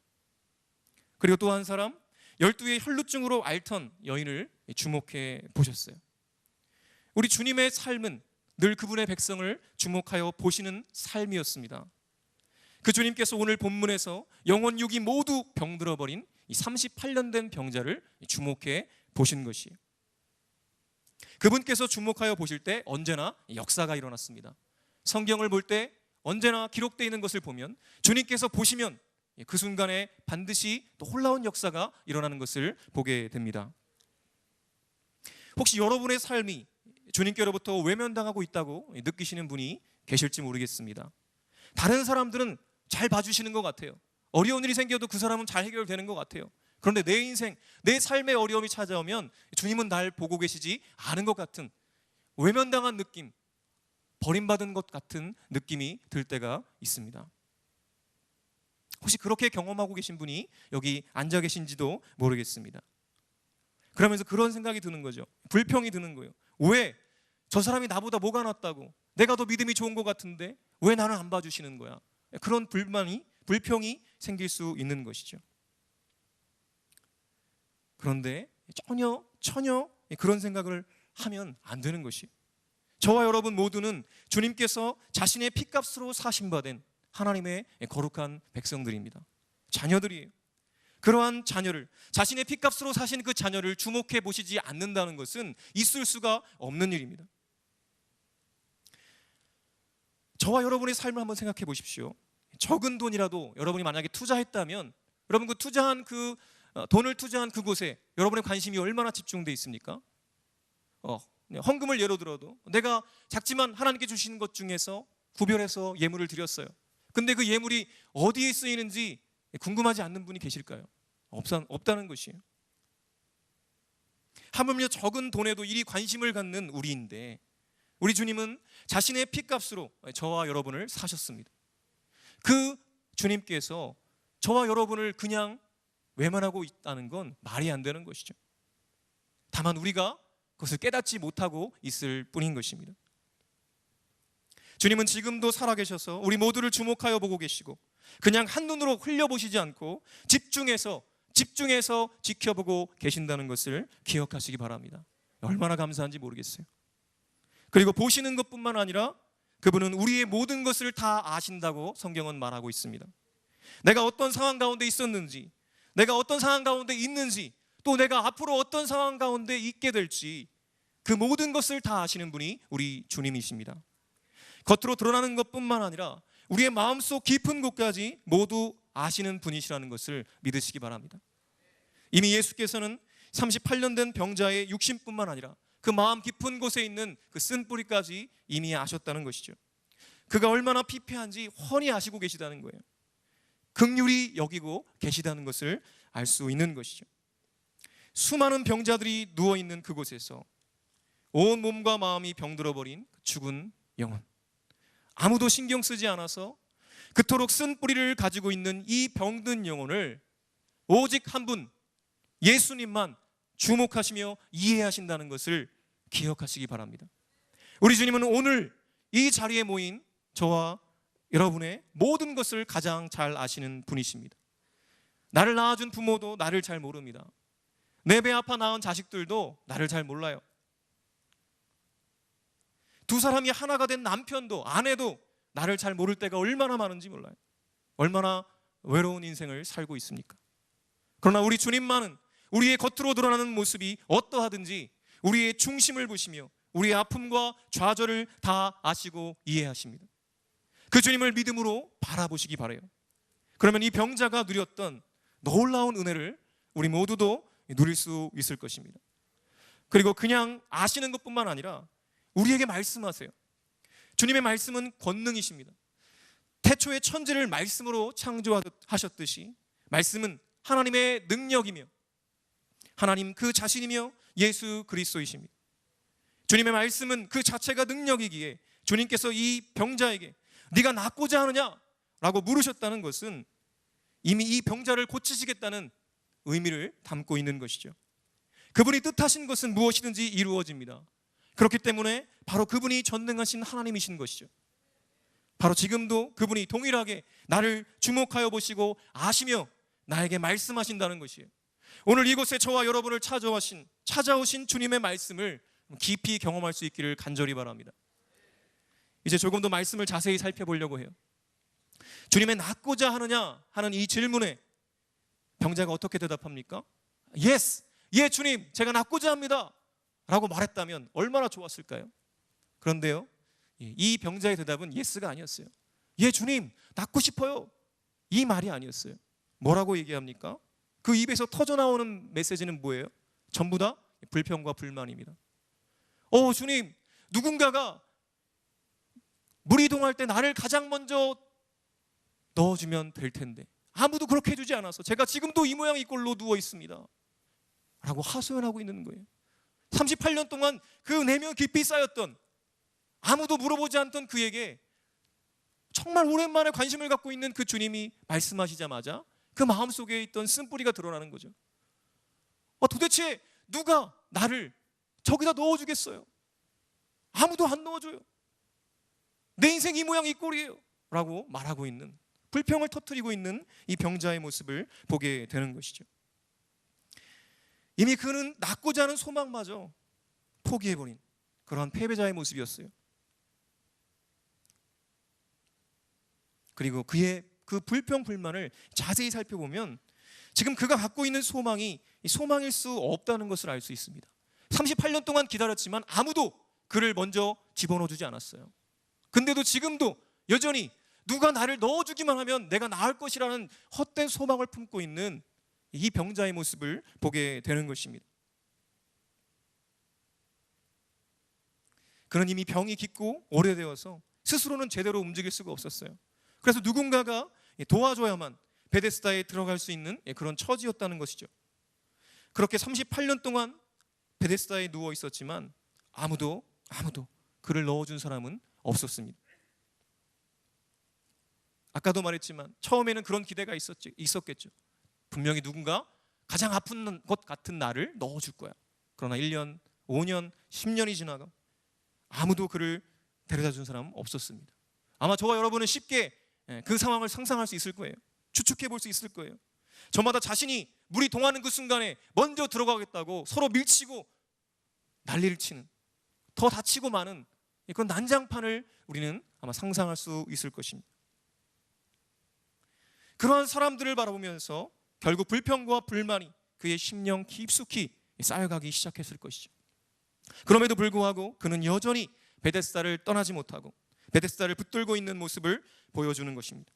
그리고 또 한 사람, 12의 혈루증으로 앓던 여인을 주목해 보셨어요. 우리 주님의 삶은 늘 그분의 백성을 주목하여 보시는 삶이었습니다. 그 주님께서 오늘 본문에서 영혼 육이 모두 병들어버린 이 38년 된 병자를 주목해 보신 것이에요. 그분께서 주목하여 보실 때 언제나 역사가 일어났습니다. 성경을 볼 때 언제나 기록되어 있는 것을 보면 주님께서 보시면 그 순간에 반드시 또 놀라운 역사가 일어나는 것을 보게 됩니다. 혹시 여러분의 삶이 주님께로부터 외면당하고 있다고 느끼시는 분이 계실지 모르겠습니다. 다른 사람들은 잘 봐주시는 것 같아요. 어려운 일이 생겨도 그 사람은 잘 해결되는 것 같아요. 그런데 내 인생, 내 삶의 어려움이 찾아오면 주님은 날 보고 계시지 않은 것 같은 외면당한 느낌, 버림받은 것 같은 느낌이 들 때가 있습니다. 혹시 그렇게 경험하고 계신 분이 여기 앉아 계신지도 모르겠습니다. 그러면서 그런 생각이 드는 거죠. 불평이 드는 거예요. 왜? 저 사람이 나보다 뭐가 낫다고? 내가 더 믿음이 좋은 것 같은데 왜 나는 안 봐주시는 거야? 그런 불평이 생길 수 있는 것이죠. 그런데 전혀 그런 생각을 하면 안 되는 것이에요. 저와 여러분 모두는 주님께서 자신의 피값으로 사신받은 하나님의 거룩한 백성들입니다. 자녀들이에요. 그러한 자녀를, 자신의 피값으로 사신 그 자녀를 주목해 보시지 않는다는 것은 있을 수가 없는 일입니다. 저와 여러분의 삶을 한번 생각해 보십시오. 적은 돈이라도 여러분이 만약에 투자했다면 여러분 그 돈을 투자한 그곳에 여러분의 관심이 얼마나 집중되어 있습니까? 헌금을 예로 들어도 내가 작지만 하나님께 주시는 것 중에서 구별해서 예물을 드렸어요. 근데 그 예물이 어디에 쓰이는지 궁금하지 않는 분이 계실까요? 없다는 것이에요. 하물며 적은 돈에도 이리 관심을 갖는 우리인데 우리 주님은 자신의 피값으로 저와 여러분을 사셨습니다. 그 주님께서 저와 여러분을 그냥 외면하고 있다는 건 말이 안 되는 것이죠. 다만 우리가 그것을 깨닫지 못하고 있을 뿐인 것입니다. 주님은 지금도 살아계셔서 우리 모두를 주목하여 보고 계시고 그냥 한눈으로 흘려보시지 않고 집중해서 지켜보고 계신다는 것을 기억하시기 바랍니다. 얼마나 감사한지 모르겠어요. 그리고 보시는 것뿐만 아니라 그분은 우리의 모든 것을 다 아신다고 성경은 말하고 있습니다. 내가 어떤 상황 가운데 있었는지, 내가 어떤 상황 가운데 있는지, 또 내가 앞으로 어떤 상황 가운데 있게 될지 그 모든 것을 다 아시는 분이 우리 주님이십니다. 겉으로 드러나는 것뿐만 아니라 우리의 마음속 깊은 곳까지 모두 아시는 분이시라는 것을 믿으시기 바랍니다. 이미 예수께서는 38년 된 병자의 육신뿐만 아니라 그 마음 깊은 곳에 있는 그 쓴뿌리까지 이미 아셨다는 것이죠. 그가 얼마나 피폐한지 훤히 아시고 계시다는 거예요. 긍휼히 여기고 계시다는 것을 알 수 있는 것이죠. 수많은 병자들이 누워있는 그곳에서 온 몸과 마음이 병들어버린 죽은 영혼, 아무도 신경 쓰지 않아서 그토록 쓴 뿌리를 가지고 있는 이 병든 영혼을 오직 한 분, 예수님만 주목하시며 이해하신다는 것을 기억하시기 바랍니다. 우리 주님은 오늘 이 자리에 모인 저와 여러분의 모든 것을 가장 잘 아시는 분이십니다. 나를 낳아준 부모도 나를 잘 모릅니다. 내 배 아파 낳은 자식들도 나를 잘 몰라요. 두 사람이 하나가 된 남편도 아내도 나를 잘 모를 때가 얼마나 많은지 몰라요. 얼마나 외로운 인생을 살고 있습니까? 그러나 우리 주님만은 우리의 겉으로 드러나는 모습이 어떠하든지 우리의 중심을 보시며 우리의 아픔과 좌절을 다 아시고 이해하십니다. 그 주님을 믿음으로 바라보시기 바라요. 그러면 이 병자가 누렸던 놀라운 은혜를 우리 모두도 누릴 수 있을 것입니다. 그리고 그냥 아시는 것뿐만 아니라 우리에게 말씀하세요. 주님의 말씀은 권능이십니다. 태초에 천지를 말씀으로 창조하셨듯이 말씀은 하나님의 능력이며 하나님 그 자신이며 예수 그리스도이십니다. 주님의 말씀은 그 자체가 능력이기에 주님께서 이 병자에게 네가 낫고자 하느냐? 라고 물으셨다는 것은 이미 이 병자를 고치시겠다는 의미를 담고 있는 것이죠. 그분이 뜻하신 것은 무엇이든지 이루어집니다. 그렇기 때문에 바로 그분이 전능하신 하나님이신 것이죠. 바로 지금도 그분이 동일하게 나를 주목하여 보시고 아시며 나에게 말씀하신다는 것이에요. 오늘 이곳에 저와 여러분을 찾아오신 주님의 말씀을 깊이 경험할 수 있기를 간절히 바랍니다. 이제 조금 더 말씀을 자세히 살펴보려고 해요. 주님의 낫고자 하느냐 하는 이 질문에 병자가 어떻게 대답합니까? Yes, 예 주님, 제가 낫고자 합니다 라고 말했다면 얼마나 좋았을까요? 그런데요, 이 병자의 대답은 예스가 아니었어요. 예 주님, 낫고 싶어요, 이 말이 아니었어요. 뭐라고 얘기합니까? 그 입에서 터져나오는 메시지는 뭐예요? 전부 다 불평과 불만입니다. 주님, 누군가가 물 이동할 때 나를 가장 먼저 넣어주면 될 텐데 아무도 그렇게 해주지 않아서 제가 지금도 이 모양 이 꼴로 누워 있습니다 라고 하소연하고 있는 거예요. 38년 동안 그 내면 깊이 쌓였던, 아무도 물어보지 않던 그에게 정말 오랜만에 관심을 갖고 있는 그 주님이 말씀하시자마자 그 마음속에 있던 쓴뿌리가 드러나는 거죠. 도대체 누가 나를 저기다 넣어주겠어요? 아무도 안 넣어줘요. 내 인생 이 모양 이 꼴이에요 라고 말하고 있는, 불평을 터뜨리고 있는 이 병자의 모습을 보게 되는 것이죠. 이미 그는 낳고자 하는 소망마저 포기해버린 그러한 패배자의 모습이었어요. 그리고 그의 그 불평 불만을 자세히 살펴보면 지금 그가 갖고 있는 소망이 소망일 수 없다는 것을 알 수 있습니다. 38년 동안 기다렸지만 아무도 그를 먼저 집어넣어주지 않았어요. 근데도 지금도 여전히 누가 나를 넣어주기만 하면 내가 나을 것이라는 헛된 소망을 품고 있는 이 병자의 모습을 보게 되는 것입니다. 그는 이미 병이 깊고 오래되어서 스스로는 제대로 움직일 수가 없었어요. 그래서 누군가가 도와줘야만 베데스다에 들어갈 수 있는 그런 처지였다는 것이죠. 그렇게 38년 동안 베데스다에 누워 있었지만 아무도 그를 넣어준 사람은 없었습니다. 아까도 말했지만 처음에는 그런 기대가 있었겠죠. 분명히 누군가 가장 아픈 것 같은 나를 넣어줄 거야. 그러나 1년, 5년, 10년이 지나가 아무도 그를 데려다 준 사람은 없었습니다. 아마 저와 여러분은 쉽게 그 상황을 상상할 수 있을 거예요. 추측해 볼 수 있을 거예요. 저마다 자신이 물이 동하는 그 순간에 먼저 들어가겠다고 서로 밀치고 난리를 치는, 더 다치고 마는 그런 난장판을 우리는 아마 상상할 수 있을 것입니다. 그러한 사람들을 바라보면서 결국 불평과 불만이 그의 심령 깊숙이 쌓여가기 시작했을 것이죠. 그럼에도 불구하고 그는 여전히 베데스다를 떠나지 못하고 베데스다를 붙들고 있는 모습을 보여주는 것입니다.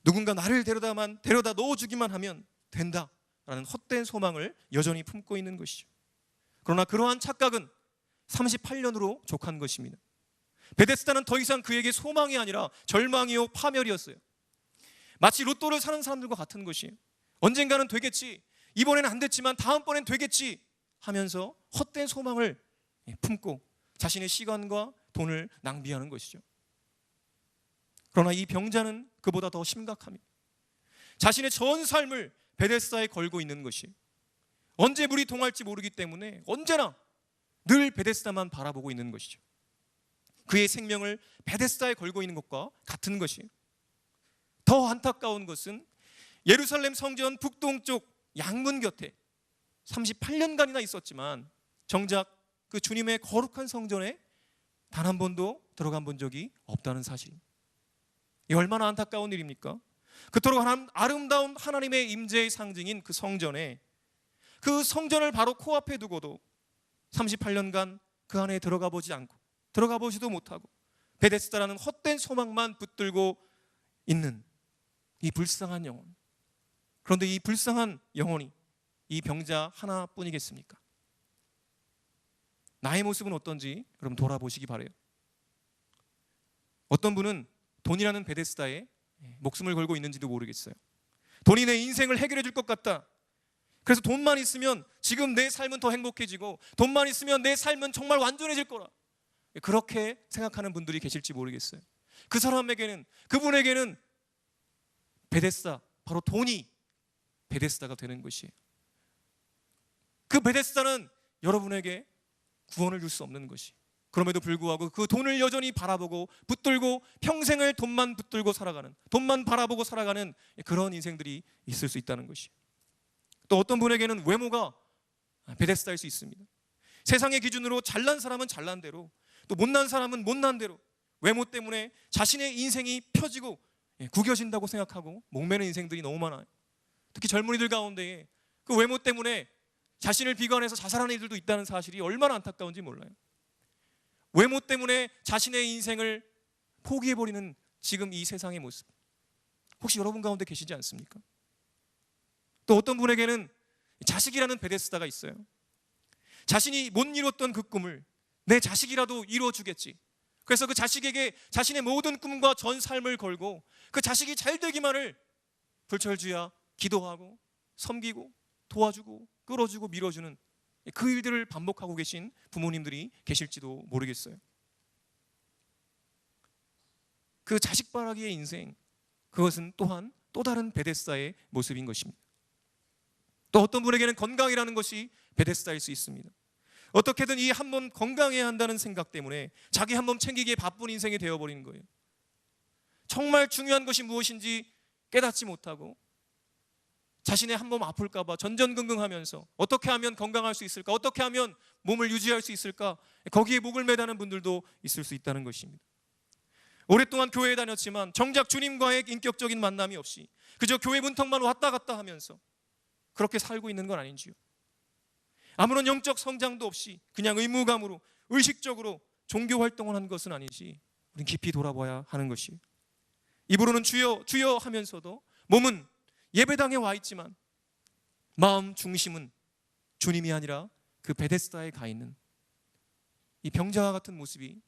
누군가 나를 데려다 넣어주기만 하면 된다라는 헛된 소망을 여전히 품고 있는 것이죠. 그러나 그러한 착각은 38년으로 족한 것입니다. 베데스다는 더 이상 그에게 소망이 아니라 절망이요 파멸이었어요. 마치 로또를 사는 사람들과 같은 것이에요. 언젠가는 되겠지, 이번에는 안 됐지만 다음번엔 되겠지 하면서 헛된 소망을 품고 자신의 시간과 돈을 낭비하는 것이죠. 그러나 이 병자는 그보다 더 심각합니다. 자신의 전 삶을 베데스다에 걸고 있는 것이에요. 언제 물이 동할지 모르기 때문에 언제나 늘 베데스다만 바라보고 있는 것이죠. 그의 생명을 베데스다에 걸고 있는 것과 같은 것이에요. 더 안타까운 것은 예루살렘 성전 북동쪽 양문 곁에 38년간이나 있었지만 정작 그 주님의 거룩한 성전에 단 한 번도 들어간 본 적이 없다는 사실입니다. 이 얼마나 안타까운 일입니까? 그토록 아름다운 하나님의 임재의 상징인 그 성전에, 그 성전을 바로 코앞에 두고도 38년간 그 안에 들어가 보지도 못하고 베데스다라는 헛된 소망만 붙들고 있는 이 불쌍한 영혼. 그런데 이 불쌍한 영혼이 이 병자 하나뿐이겠습니까? 나의 모습은 어떤지 여러분 돌아보시기 바라요. 어떤 분은 돈이라는 베데스다에 목숨을 걸고 있는지도 모르겠어요. 돈이 내 인생을 해결해 줄 것 같다. 그래서 돈만 있으면 지금 내 삶은 더 행복해지고 돈만 있으면 내 삶은 정말 완전해질 거라. 그렇게 생각하는 분들이 계실지 모르겠어요. 그 사람에게는, 그분에게는 베데스다, 바로 돈이 베데스다가 되는 것이에요. 그 베데스다는 여러분에게 구원을 줄 수 없는 것이, 그럼에도 불구하고 그 돈을 여전히 바라보고 붙들고 평생을 돈만 붙들고 살아가는, 돈만 바라보고 살아가는 그런 인생들이 있을 수 있다는 것이. 또 어떤 분에게는 외모가 베데스다일 수 있습니다. 세상의 기준으로 잘난 사람은 잘난 대로, 또 못난 사람은 못난 대로 외모 때문에 자신의 인생이 펴지고 구겨진다고 생각하고 목매는 인생들이 너무 많아요. 특히 젊은이들 가운데에 그 외모 때문에 자신을 비관해서 자살하는 이들도 있다는 사실이 얼마나 안타까운지 몰라요. 외모 때문에 자신의 인생을 포기해버리는 지금 이 세상의 모습, 혹시 여러분 가운데 계시지 않습니까? 또 어떤 분에게는 자식이라는 베데스다가 있어요. 자신이 못 이뤘던 그 꿈을 내 자식이라도 이루어주겠지 그래서 그 자식에게 자신의 모든 꿈과 전 삶을 걸고 그 자식이 잘 되기만을 불철주야 기도하고 섬기고 도와주고 끌어주고 밀어주는 그 일들을 반복하고 계신 부모님들이 계실지도 모르겠어요. 그 자식바라기의 인생, 그것은 또한 또 다른 베데스다의 모습인 것입니다. 또 어떤 분에게는 건강이라는 것이 베데스다일 수 있습니다. 어떻게든 이 한 몸 건강해야 한다는 생각 때문에 자기 한 몸 챙기기에 바쁜 인생이 되어버리는 거예요. 정말 중요한 것이 무엇인지 깨닫지 못하고 자신의 한 몸 아플까 봐 전전긍긍하면서 어떻게 하면 건강할 수 있을까, 어떻게 하면 몸을 유지할 수 있을까, 거기에 목을 매다는 분들도 있을 수 있다는 것입니다. 오랫동안 교회에 다녔지만 정작 주님과의 인격적인 만남이 없이 그저 교회 문턱만 왔다 갔다 하면서 그렇게 살고 있는 건 아닌지요. 아무런 영적 성장도 없이 그냥 의무감으로 의식적으로 종교 활동을 한 것은 아니지, 우린 깊이 돌아봐야 하는 것이에요. 입으로는 주여 주여 하면서도 몸은 예배당에 와 있지만 마음 중심은 주님이 아니라 그 베데스다에 가 있는 이 병자와 같은 모습이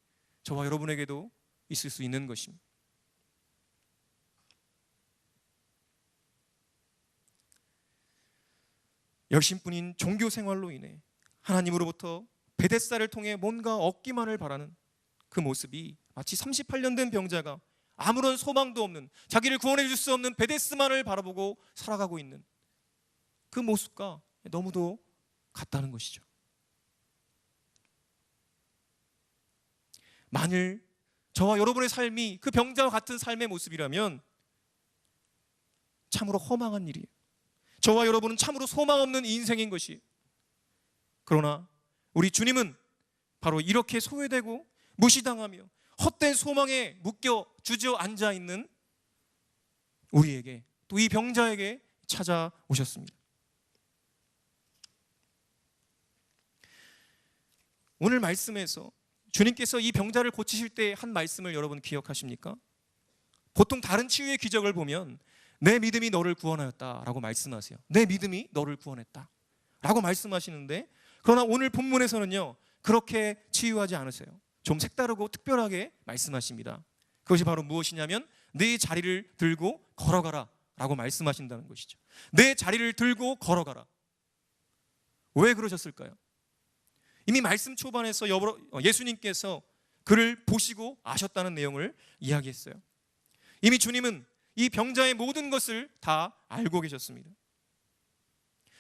저와 여러분에게도 있을 수 있는 것입니다. 열심뿐인 종교 생활로 인해 하나님으로부터 베데스다를 통해 뭔가 얻기만을 바라는 그 모습이 마치 38년 된 병자가 아무런 소망도 없는, 자기를 구원해 줄 수 없는 베데스만을 바라보고 살아가고 있는 그 모습과 너무도 같다는 것이죠. 만일 저와 여러분의 삶이 그 병자와 같은 삶의 모습이라면 참으로 허망한 일이에요. 저와 여러분은 참으로 소망 없는 인생인 것이에요. 그러나 우리 주님은 바로 이렇게 소외되고 무시당하며 헛된 소망에 묶여 주저앉아 있는 우리에게, 또 이 병자에게 찾아오셨습니다. 오늘 말씀에서 주님께서 이 병자를 고치실 때 한 말씀을 여러분 기억하십니까? 보통 다른 치유의 기적을 보면 내 믿음이 너를 구원하였다라고 말씀하세요. 내 믿음이 너를 구원했다 라고 말씀하시는데, 그러나 오늘 본문에서는요 그렇게 치유하지 않으세요. 좀 색다르고 특별하게 말씀하십니다. 그것이 바로 무엇이냐면 내 자리를 들고 걸어가라 라고 말씀하신다는 것이죠. 내 자리를 들고 걸어가라. 왜 그러셨을까요? 이미 말씀 초반에서 예수님께서 그를 보시고 아셨다는 내용을 이야기했어요. 이미 주님은 이 병자의 모든 것을 다 알고 계셨습니다.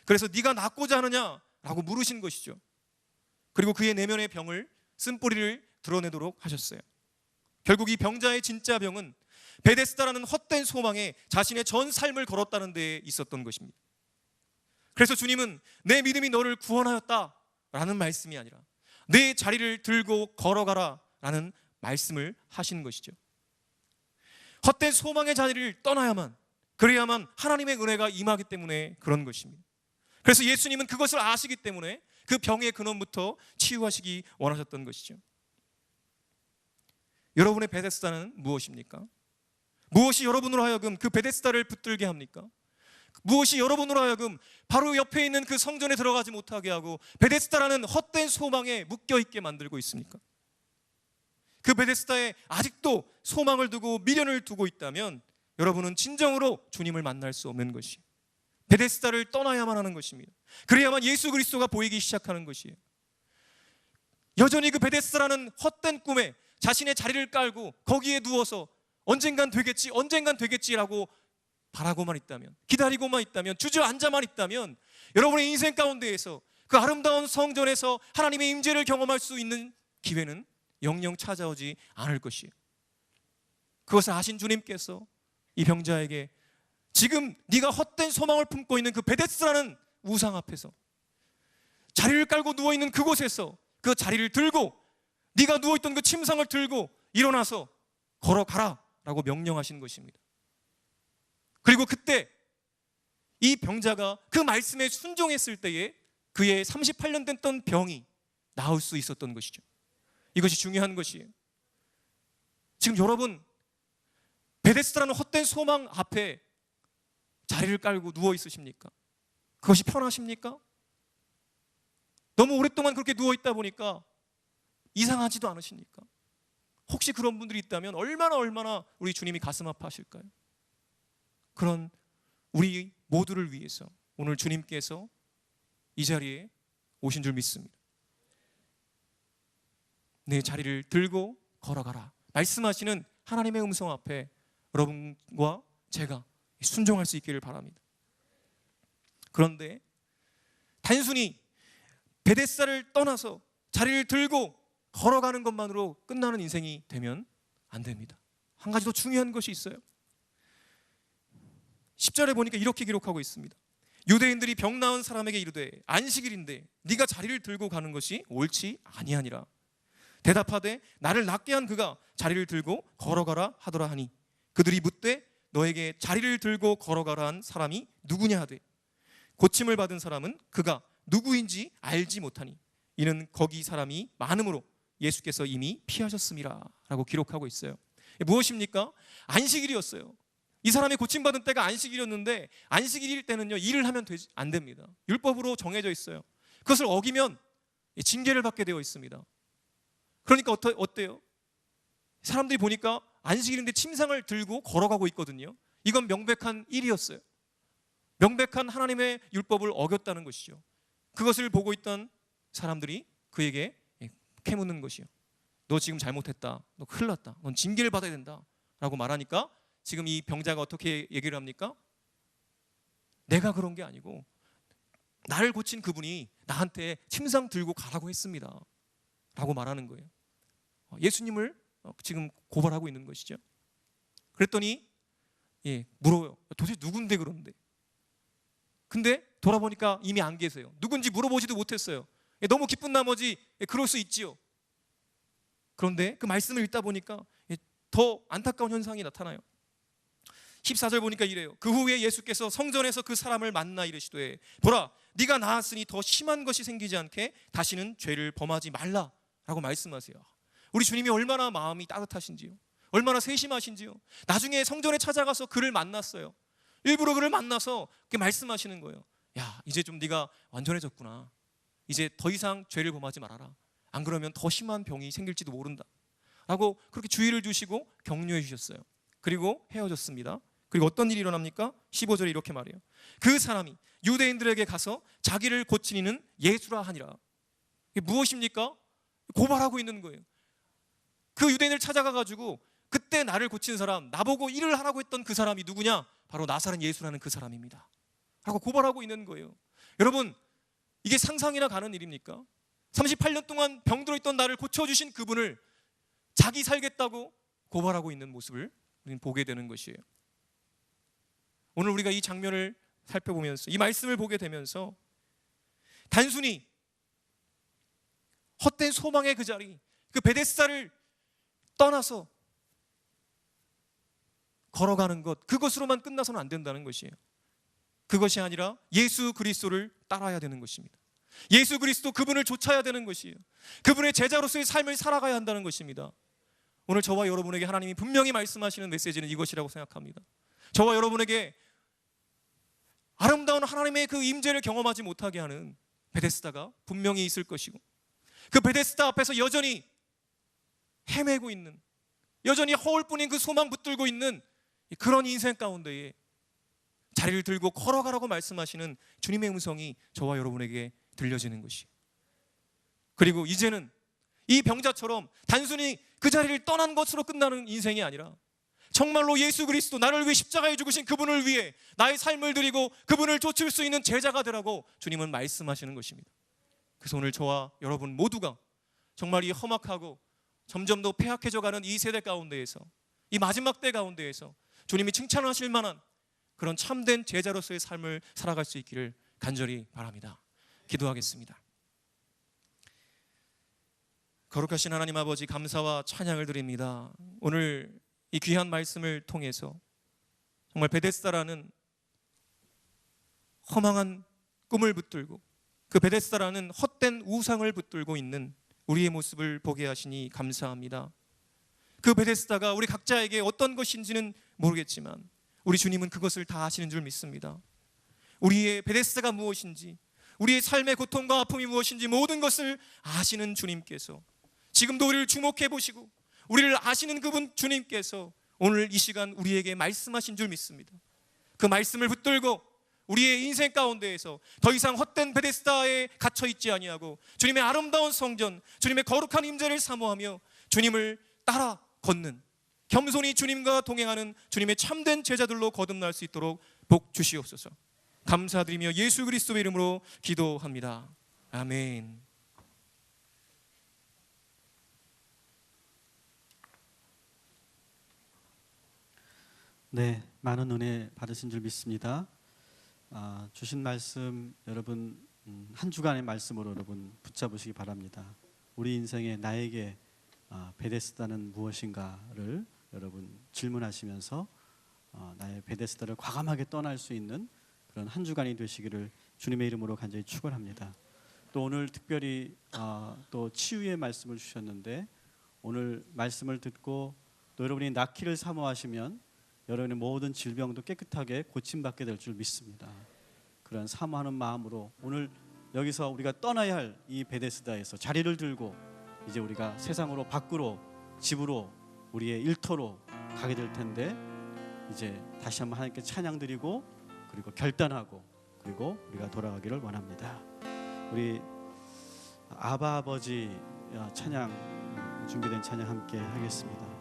그래서 네가 낫고자 하느냐라고 물으신 것이죠. 그리고 그의 내면의 병을, 쓴뿌리를 드러내도록 하셨어요. 결국 이 병자의 진짜 병은 베데스다라는 헛된 소망에 자신의 전 삶을 걸었다는 데에 있었던 것입니다. 그래서 주님은 내 믿음이 너를 구원하였다 라는 말씀이 아니라 내 자리를 들고 걸어가라 라는 말씀을 하신 것이죠. 헛된 소망의 자리를 떠나야만, 그래야만 하나님의 은혜가 임하기 때문에 그런 것입니다. 그래서 예수님은 그것을 아시기 때문에 그 병의 근원부터 치유하시기 원하셨던 것이죠. 여러분의 베데스다는 무엇입니까? 무엇이 여러분으로 하여금 그 베데스다를 붙들게 합니까? 무엇이 여러분으로 하여금 바로 옆에 있는 그 성전에 들어가지 못하게 하고 베데스다라는 헛된 소망에 묶여있게 만들고 있습니까? 그 베데스다에 아직도 소망을 두고 미련을 두고 있다면 여러분은 진정으로 주님을 만날 수 없는 것이에요. 베데스다를 떠나야만 하는 것입니다. 그래야만 예수 그리스도가 보이기 시작하는 것이에요. 여전히 그 베데스다라는 헛된 꿈에 자신의 자리를 깔고 거기에 누워서 언젠간 되겠지라고 바라고만 있다면, 기다리고만 있다면, 주저앉아만 있다면 여러분의 인생 가운데에서 그 아름다운 성전에서 하나님의 임재를 경험할 수 있는 기회는 영영 찾아오지 않을 것이에요. 그것을 아신 주님께서 이 병자에게 지금 네가 헛된 소망을 품고 있는 그 베데스라는 우상 앞에서 자리를 깔고 누워있는 그곳에서 그 자리를 들고 네가 누워있던 그 침상을 들고 일어나서 걸어가라 라고 명령하신 것입니다. 그리고 그때 이 병자가 그 말씀에 순종했을 때에 그의 38년 됐던 병이 나을 수 있었던 것이죠. 이것이 중요한 것이에요. 지금 여러분 베데스다라는 헛된 소망 앞에 자리를 깔고 누워 있으십니까? 그것이 편하십니까? 너무 오랫동안 그렇게 누워 있다 보니까 이상하지도 않으십니까? 혹시 그런 분들이 있다면 얼마나 우리 주님이 가슴 아파하실까요? 그런 우리 모두를 위해서 오늘 주님께서 이 자리에 오신 줄 믿습니다. 내 자리를 들고 걸어가라 말씀하시는 하나님의 음성 앞에 여러분과 제가 순종할 수 있기를 바랍니다. 그런데 단순히 베데스다를 떠나서 자리를 들고 걸어가는 것만으로 끝나는 인생이 되면 안 됩니다. 한 가지 더 중요한 것이 있어요. 10절에 보니까 이렇게 기록하고 있습니다. 유대인들이 병 나은 사람에게 이르되 안식일인데 네가 자리를 들고 가는 것이 옳지 아니하니라. 대답하되 나를 낫게 한 그가 자리를 들고 걸어가라 하더라 하니 그들이 묻되 너에게 자리를 들고 걸어가라 한 사람이 누구냐 하되 고침을 받은 사람은 그가 누구인지 알지 못하니 이는 거기 사람이 많음으로 예수께서 이미 피하셨음이라 라고 기록하고 있어요. 무엇입니까? 안식일이었어요. 이 사람이 고침받은 때가 안식일이었는데 안식일일 때는요 일을 하면 안 됩니다. 율법으로 정해져 있어요. 그것을 어기면 징계를 받게 되어 있습니다. 그러니까 어때요? 사람들이 보니까 안식일인데 침상을 들고 걸어가고 있거든요. 이건 명백한 일이었어요. 명백한 하나님의 율법을 어겼다는 것이죠. 그것을 보고 있던 사람들이 그에게 캐묻는 것이요. 너 지금 잘못했다. 너 큰일 났다. 넌 징계를 받아야 된다. 라고 말하니까 지금 이 병자가 어떻게 얘기를 합니까? 내가 그런 게 아니고 나를 고친 그분이 나한테 침상 들고 가라고 했습니다. 라고 말하는 거예요. 예수님을 지금 고발하고 있는 것이죠. 그랬더니 물어요. 도대체 누군데 그런데? 근데 돌아보니까 이미 안 계세요. 누군지 물어보지도 못했어요. 너무 기쁜 나머지 그럴 수 있지요. 그런데 그 말씀을 읽다 보니까 더 안타까운 현상이 나타나요. 14절 보니까 이래요. 그 후에 예수께서 성전에서 그 사람을 만나 이르시되 보라 네가 나았으니 더 심한 것이 생기지 않게 다시는 죄를 범하지 말라 라고 말씀하세요. 우리 주님이 얼마나 마음이 따뜻하신지요. 얼마나 세심하신지요. 나중에 성전에 찾아가서 그를 만났어요. 일부러 그를 만나서 그렇게 말씀하시는 거예요. 야 이제 좀 네가 완전해졌구나. 이제 더 이상 죄를 범하지 말아라. 안 그러면 더 심한 병이 생길지도 모른다 라고 그렇게 주의를 주시고 격려해 주셨어요. 그리고 헤어졌습니다. 그리고 어떤 일이 일어납니까? 15절에 이렇게 말해요. 그 사람이 유대인들에게 가서 자기를 고친 이는 예수라 하니라. 이게 무엇입니까? 고발하고 있는 거예요. 그 유대인을 찾아가가지고 그때 나를 고친 사람, 나보고 일을 하라고 했던 그 사람이 누구냐? 바로 나사렛 예수라는 그 사람입니다 라고 고발하고 있는 거예요. 여러분 이게 상상이나 가는 일입니까? 38년 동안 병들어 있던 나를 고쳐주신 그분을 자기 살겠다고 고발하고 있는 모습을 우리는 보게 되는 것이에요. 오늘 우리가 이 장면을 살펴보면서 이 말씀을 보게 되면서 단순히 헛된 소망의 그 자리, 그 베데스다를 떠나서 걸어가는 것, 그것으로만 끝나서는 안 된다는 것이에요. 그것이 아니라 예수 그리스도를 따라야 되는 것입니다. 예수 그리스도 그분을 쫓아야 되는 것이에요. 그분의 제자로서의 삶을 살아가야 한다는 것입니다. 오늘 저와 여러분에게 하나님이 분명히 말씀하시는 메시지는 이것이라고 생각합니다. 저와 여러분에게 아름다운 하나님의 그 임재를 경험하지 못하게 하는 베데스다가 분명히 있을 것이고 그 베데스다 앞에서 여전히 헤매고 있는, 여전히 허울뿐인 그 소망 붙들고 있는 그런 인생 가운데에 자리를 들고 걸어가라고 말씀하시는 주님의 음성이 저와 여러분에게 들려지는 것이. 그리고 이제는 이 병자처럼 단순히 그 자리를 떠난 것으로 끝나는 인생이 아니라 정말로 예수 그리스도 나를 위해 십자가에 죽으신 그분을 위해 나의 삶을 드리고 그분을 쫓을 수 있는 제자가 되라고 주님은 말씀하시는 것입니다. 그래서 오늘 저와 여러분 모두가 정말 이 험악하고 점점 더 폐악해져가는 이 세대 가운데에서, 이 마지막 때 가운데에서 주님이 칭찬하실 만한 그런 참된 제자로서의 삶을 살아갈 수 있기를 간절히 바랍니다. 기도하겠습니다. 거룩하신 하나님 아버지, 감사와 찬양을 드립니다. 오늘 이 귀한 말씀을 통해서 정말 베데스다라는 허망한 꿈을 붙들고 그 베데스다라는 헛된 우상을 붙들고 있는 우리의 모습을 보게 하시니 감사합니다. 그 베데스다가 우리 각자에게 어떤 것인지는 모르겠지만 우리 주님은 그것을 다 아시는 줄 믿습니다. 우리의 베데스다가 무엇인지, 우리의 삶의 고통과 아픔이 무엇인지 모든 것을 아시는 주님께서 지금도 우리를 주목해 보시고 우리를 아시는 그분 주님께서 오늘 이 시간 우리에게 말씀하신 줄 믿습니다. 그 말씀을 붙들고 우리의 인생 가운데에서 더 이상 헛된 베데스다에 갇혀 있지 아니하고 주님의 아름다운 성전, 주님의 거룩한 임재를 사모하며 주님을 따라 걷는, 겸손히 주님과 동행하는 주님의 참된 제자들로 거듭날 수 있도록 복 주시옵소서. 감사드리며 예수 그리스도의 이름으로 기도합니다. 아멘. 네, 많은 은혜 받으신 줄 믿습니다. 주신 말씀 여러분 한 주간의 말씀으로 여러분 붙잡으시기 바랍니다. 우리 인생에 나에게 베데스다는 무엇인가를 여러분 질문하시면서 나의 베데스다를 과감하게 떠날 수 있는 그런 한 주간이 되시기를 주님의 이름으로 간절히 축원합니다. 또 오늘 특별히 또 치유의 말씀을 주셨는데, 오늘 말씀을 듣고 또 여러분이 낫기를 사모하시면 여러분의 모든 질병도 깨끗하게 고침받게 될 줄 믿습니다. 그런 사모하는 마음으로 오늘 여기서 우리가 떠나야 할 이 베데스다에서 자리를 들고 이제 우리가 세상으로, 밖으로, 집으로, 우리의 일터로 가게 될 텐데, 이제 다시 한번 하나님께 찬양 드리고 그리고 결단하고 그리고 우리가 돌아가기를 원합니다. 우리 아바 아버지 찬양, 준비된 찬양 함께 하겠습니다.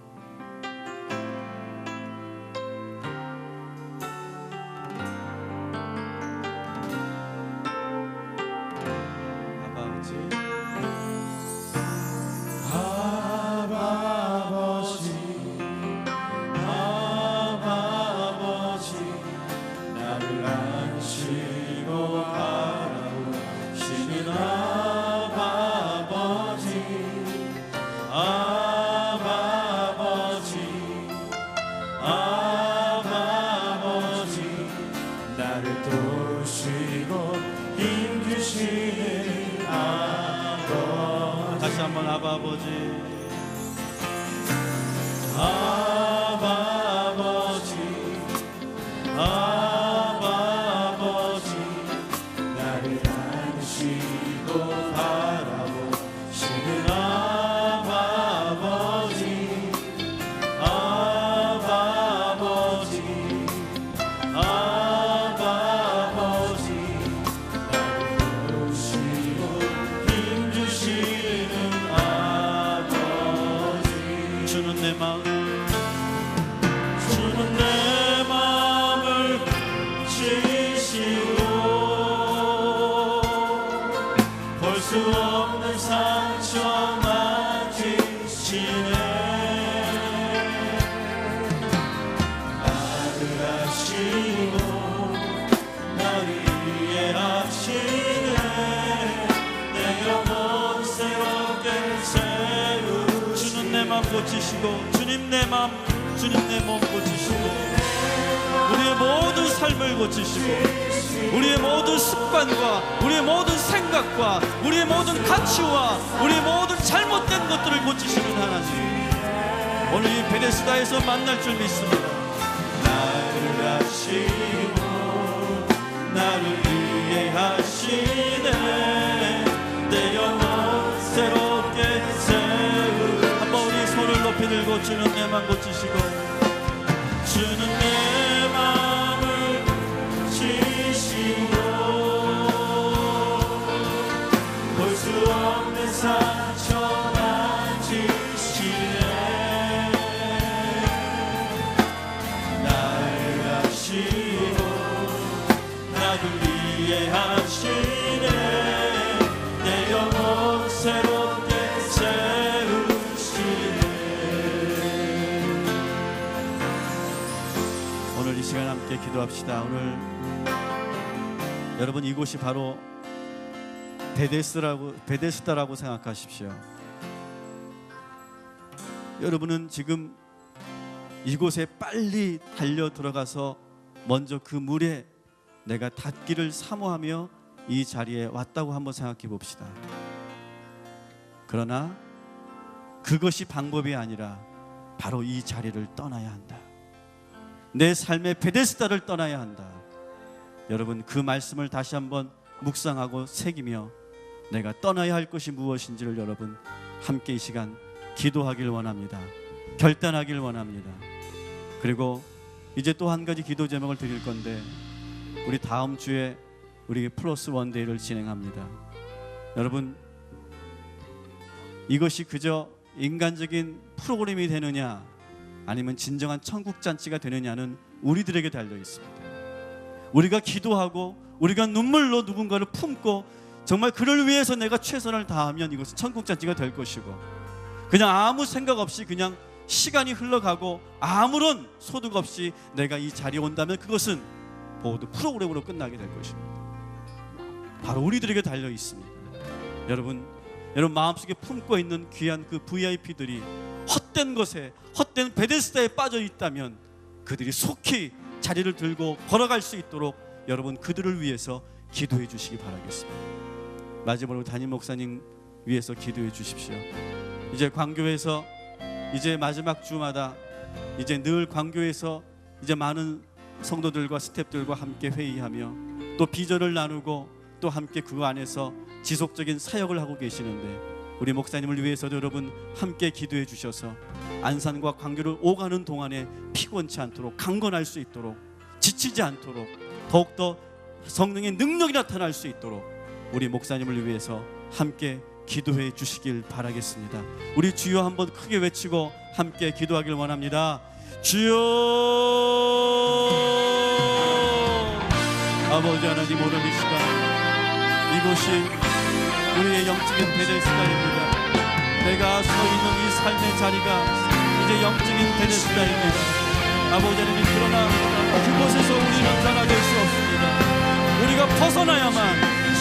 다시 한번 아바 아버지, 아바 아버지, 아바 아버지, 나를 안으시고 바라보시는 아바 아버지, 아바 아버지, 아바 아버지, 나를 도우시고 힘주시는 아버지. 주는 내 마음, 주는 내 마음을 지시고 볼 수 없는 상처 만지시네. 나를 아시고 나를 이해하시네. 내 영혼 새롭게 세우. 주는 내 마음 고치시고, 주님 내 마음, 주님 내 몸 고치시고, 우리의 모든 삶을 고치시고, 우리의 모든 습관과 우리의 모든 생각과 우리의 모든 가치와 우리의 모든 잘못된 것들을 고치시는 하나님, 오늘 이 베데스다에서 만날 줄 믿습니다. 나를 아시고 나를 이해하시네. 내 영혼 새롭게 세우. 한번 우리 손을 높이 들고 주는 내 맘 고치시고, 주는 내 맘을 지시고 볼 수 없는 상처 만지시네. 나를 아시고 나를 이해하시네. 내 영혼 새롭게 세우시네. 오늘 이 시간 함께 기도합시다. 오늘 여러분 이곳이 바로 베데스다라고 생각하십시오. 여러분은 지금 이곳에 빨리 달려 들어가서 먼저 그 물에 내가 닿기를 사모하며 이 자리에 왔다고 한번 생각해 봅시다. 그러나 그것이 방법이 아니라 바로 이 자리를 떠나야 한다. 내 삶의 베데스다를 떠나야 한다. 여러분 그 말씀을 다시 한번 묵상하고 새기며 내가 떠나야 할 것이 무엇인지를 여러분 함께 이 시간 기도하길 원합니다. 결단하길 원합니다. 그리고 이제 또 한 가지 기도 제목을 드릴 건데, 우리 다음 주에 우리 플러스 원데이를 진행합니다. 여러분, 이것이 그저 인간적인 프로그램이 되느냐 아니면 진정한 천국 잔치가 되느냐는 우리들에게 달려 있습니다. 우리가 기도하고 우리가 눈물로 누군가를 품고 정말 그를 위해서 내가 최선을 다하면 이것은 천국 잔치가 될 것이고, 그냥 아무 생각 없이 그냥 시간이 흘러가고 아무런 소득 없이 내가 이 자리에 온다면 그것은 모두 프로그램으로 끝나게 될 것입니다. 바로 우리들에게 달려 있습니다. 여러분 마음속에 품고 있는 귀한 그 VIP들이 헛된 것에, 헛된 베데스다에 빠져 있다면 그들이 속히 자리를 들고 걸어갈 수 있도록 여러분 그들을 위해서 기도해 주시기 바라겠습니다. 마지막으로 담임 목사님 위해서 기도해 주십시오. 이제 광교에서 이제 마지막 주마다 이제 늘 광교에서 이제 많은 성도들과 스태프들과 함께 회의하며 또 비전을 나누고 또 함께 그 안에서 지속적인 사역을 하고 계시는데, 우리 목사님을 위해서도 여러분 함께 기도해 주셔서 안산과 광교를 오가는 동안에 피곤치 않도록, 강건할 수 있도록, 지치지 않도록, 더욱더 성령의 능력이 나타날 수 있도록 우리 목사님을 위해서 함께 기도해 주시길 바라겠습니다. 우리 주여 한번 크게 외치고 함께 기도하길 원합니다. 주여! 아버지 하나님, 오늘 이 시간 이곳이 우리의 영적인 베데스다입니다. 내가 서 있는 이 삶의 자리가 이제 영적인 베데스다입니다. 아버지 하나님, 그러나 그곳에서 우리는 변화될 수 없습니다. 우리가 벗어나야만,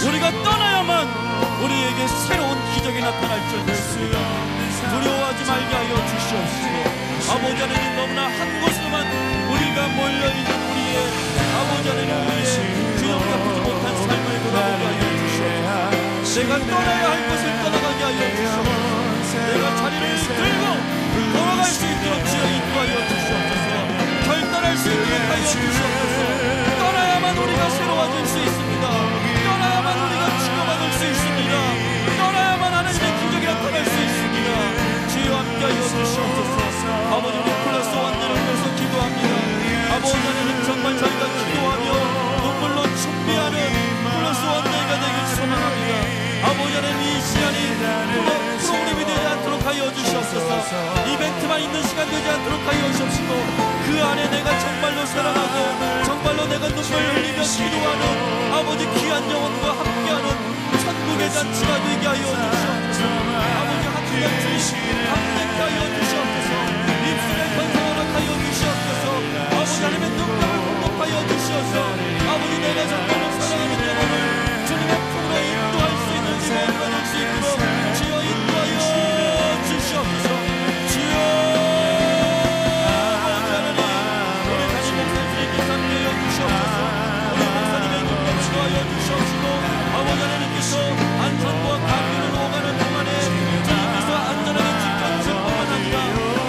우리가 떠나야만 우리에게 새로운 기적이 나타날 줄 믿습니다. 두려워하지 말게 하여 주시옵시고, 아버지 하나님, 너무나 한 곳으로만 우리가 몰려있는 우리의 아버지 하나님, 우리의 균형 잡히지 못한 삶을 돌아보게 하여 주시옵소서. 내가 떠나야 할 것을 떠나가게 하여 주시옵소서. 내가 자리를 들고 걸어갈 수 있도록 주여 인도하여 주시옵소서. 결단할 수 있도록 하여 주시옵소서. 떠나야만 우리가 새로워질 수 있습니다. 떠나야만 우리가 치료받을 수 있습니다. 떠나야만 하나님의 기적이 나타날 수 있습니다. 주여 함께하여 주시옵소서. 아버지, 우리 플러스 원대를 위해서 기도합니다. 아버지 하나님, 정말 저희가 기도하며 눈물로 준비하는 플러스 원대가 되길 소망합니다. 아버지 하나님, 이 시간이 프로그램이 되지 않도록 하여 주시옵소서. 이벤트만 있는 시간 되지 않도록 하여 주시옵시고, 그 안에 내가 정말로 사랑하고 정말로 내가 눈물 흘리며 기도하는 아버지 귀한 영혼과 함께하는 천국의 잔치가 되게 하여 주시옵소서. 아버지 한잔치 함께 하여 주시옵소서. 입술의 건성을 하여 주시옵소서. 아버지 하나님의 능력을 공급하여 주시옵소서. 아버지, 내가 정말로 사랑하는 영혼을 주님의 품으로 인도할 수 있는 영혼과 될 수 있도록 주여 인도하여 주시옵소서. 주여, 아버지 하나님, 우리 다시 목사님의 기상되어 주시옵소서. 우리 목사님의 능력 주하여 주시옵시고, 아버지 하나님께서 안산과 광교를 오가는 동안에 주님께서 안전하게 지켜주실 뿐만 아니라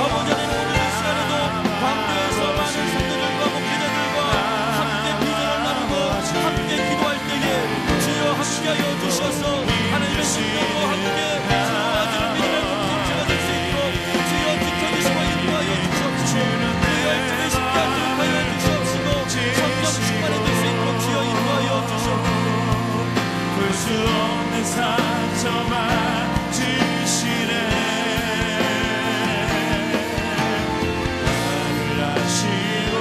아버지 하나님, 오늘 이 시간에도 광교에서 많은 성도들과 목회자들과 함께 비전을 나누고 함께 기도할 때에 주여 함께하여 주셔서 하나님의 능력으로 함께 주어지는 믿음의 공동체가 될 수 있도록 주여 지켜주시고 인도하여 주시옵시고, 그 열정을 쉽게 하도록 하여 주시옵시고, 성령 충만이 될 수 있도록 주여 인도하여 주시옵소서. 볼 수 없는 상처만 지시네. 나를 아시고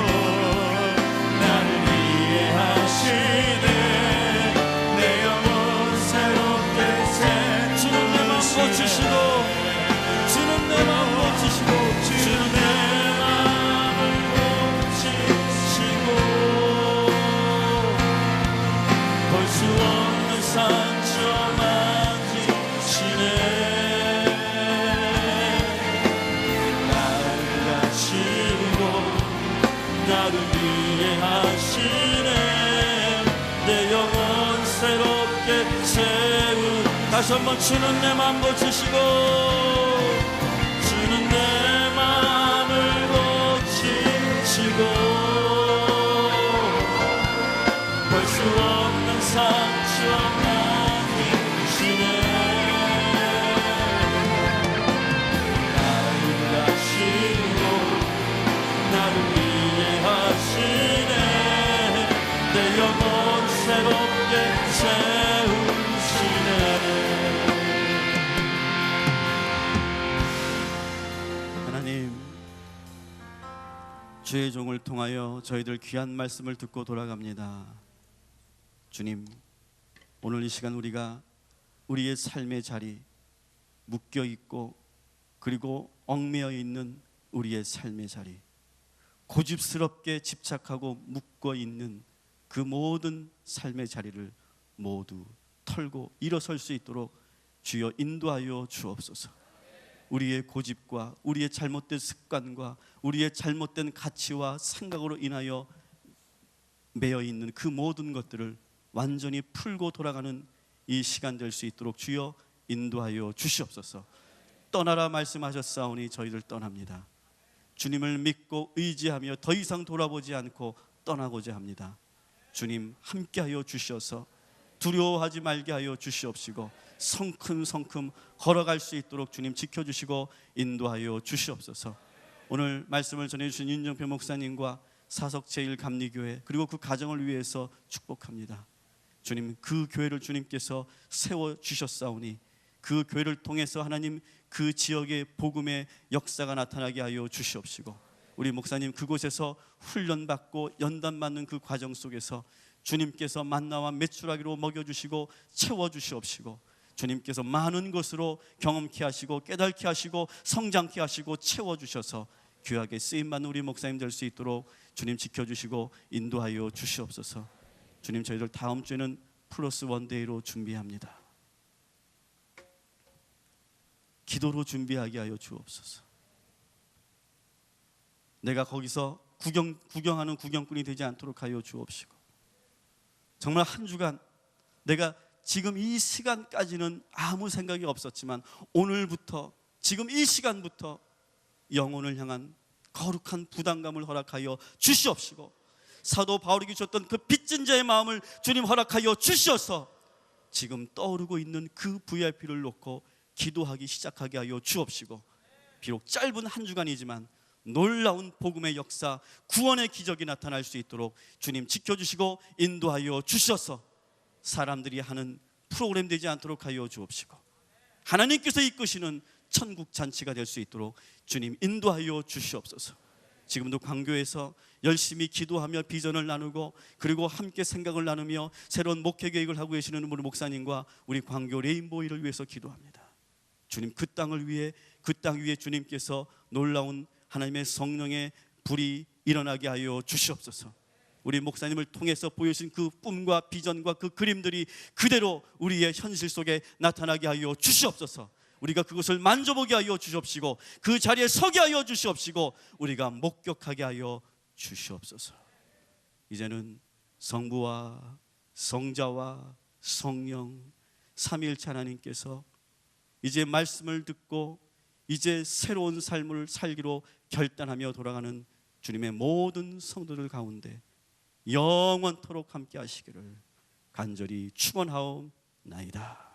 나를 이해하시네. 내 영혼 새롭게 새. 주는 내 마음 고치시고, 주는 내 마음 고치시고, 주는 내 마음을 고치시고, 볼 수 없는 상처 만지시네. 나를 아시고 나를 이해하시네. 내 영혼 새롭게 세우. 다시 한번 주는 내 마음 고치시고, 주는 내 마음을 고치시고, 볼 수 없는 상처 만지시네. 하나님, 주의 종을 통하여 저희들 귀한 말씀을 듣고 돌아갑니다. 주님, 오늘 이 시간 우리가 우리의 삶의 자리, 묶여 있고 그리고 얽매여 있는 우리의 삶의 자리, 고집스럽게 집착하고 묶어 있는 그 모든 삶의 자리를 모두 털고 일어설 수 있도록 주여 인도하여 주옵소서. 우리의 고집과 우리의 잘못된 습관과 우리의 잘못된 가치와 생각으로 인하여 매여 있는 그 모든 것들을 완전히 풀고 돌아가는 이 시간 될 수 있도록 주여 인도하여 주시옵소서. 떠나라 말씀하셨사오니 저희들 떠납니다. 주님을 믿고 의지하며 더 이상 돌아보지 않고 떠나고자 합니다. 주님 함께하여 주셔서 두려워하지 말게 하여 주시옵시고 성큼성큼 걸어갈 수 있도록 주님 지켜주시고 인도하여 주시옵소서. 오늘 말씀을 전해주신 윤정표 목사님과 사석 제1감리교회 그리고 그 가정을 위해서 축복합니다. 주님, 그 교회를 주님께서 세워주셨사오니 그 교회를 통해서 하나님 그 지역의 복음의 역사가 나타나게 하여 주시옵시고, 우리 목사님 그곳에서 훈련받고 연단받는 그 과정 속에서 주님께서 만나와 메추라기로 먹여주시고 채워주시옵시고, 주님께서 많은 것으로 경험케 하시고 깨닫게 하시고 성장케 하시고 채워주셔서 귀하게 쓰임받는 우리 목사님 될 수 있도록 주님 지켜주시고 인도하여 주시옵소서. 주님, 저희들 다음 주에는 플러스 원데이로 준비합니다. 기도로 준비하게 하여 주옵소서. 내가 거기서 구경하는 구경꾼이 되지 않도록 하여 주옵시고, 정말 한 주간 내가 지금 이 시간까지는 아무 생각이 없었지만 오늘부터 지금 이 시간부터 영혼을 향한 거룩한 부담감을 허락하여 주시옵시고, 사도 바울이 주셨던 그 빚진 자의 마음을 주님 허락하여 주셔서 지금 떠오르고 있는 그 VIP를 놓고 기도하기 시작하게 하여 주옵시고, 비록 짧은 한 주간이지만 놀라운 복음의 역사, 구원의 기적이 나타날 수 있도록 주님 지켜주시고 인도하여 주셔서 사람들이 하는 프로그램 되지 않도록 하여 주옵시고, 하나님께서 이끄시는 천국 잔치가 될 수 있도록 주님 인도하여 주시옵소서. 지금도 광교에서 열심히 기도하며 비전을 나누고 그리고 함께 생각을 나누며 새로운 목회 계획을 하고 계시는 우리 목사님과 우리 광교 레인보이를 위해서 기도합니다. 주님, 그 땅을 위해, 그 땅 위에 주님께서 놀라운 하나님의 성령의 불이 일어나게 하여 주시옵소서. 우리 목사님을 통해서 보여주신 그 꿈과 비전과 그 그림들이 그대로 우리의 현실 속에 나타나게 하여 주시옵소서. 우리가 그것을 만져보게 하여 주시옵시고 그 자리에 서게 하여 주시옵시고 우리가 목격하게 하여 주시옵소서. 이제는 성부와 성자와 성령 삼위일체 하나님께서 이제 말씀을 듣고 이제 새로운 삶을 살기로 결단하며 돌아가는 주님의 모든 성도들 가운데 영원토록 함께 하시기를 간절히 축원하옵나이다.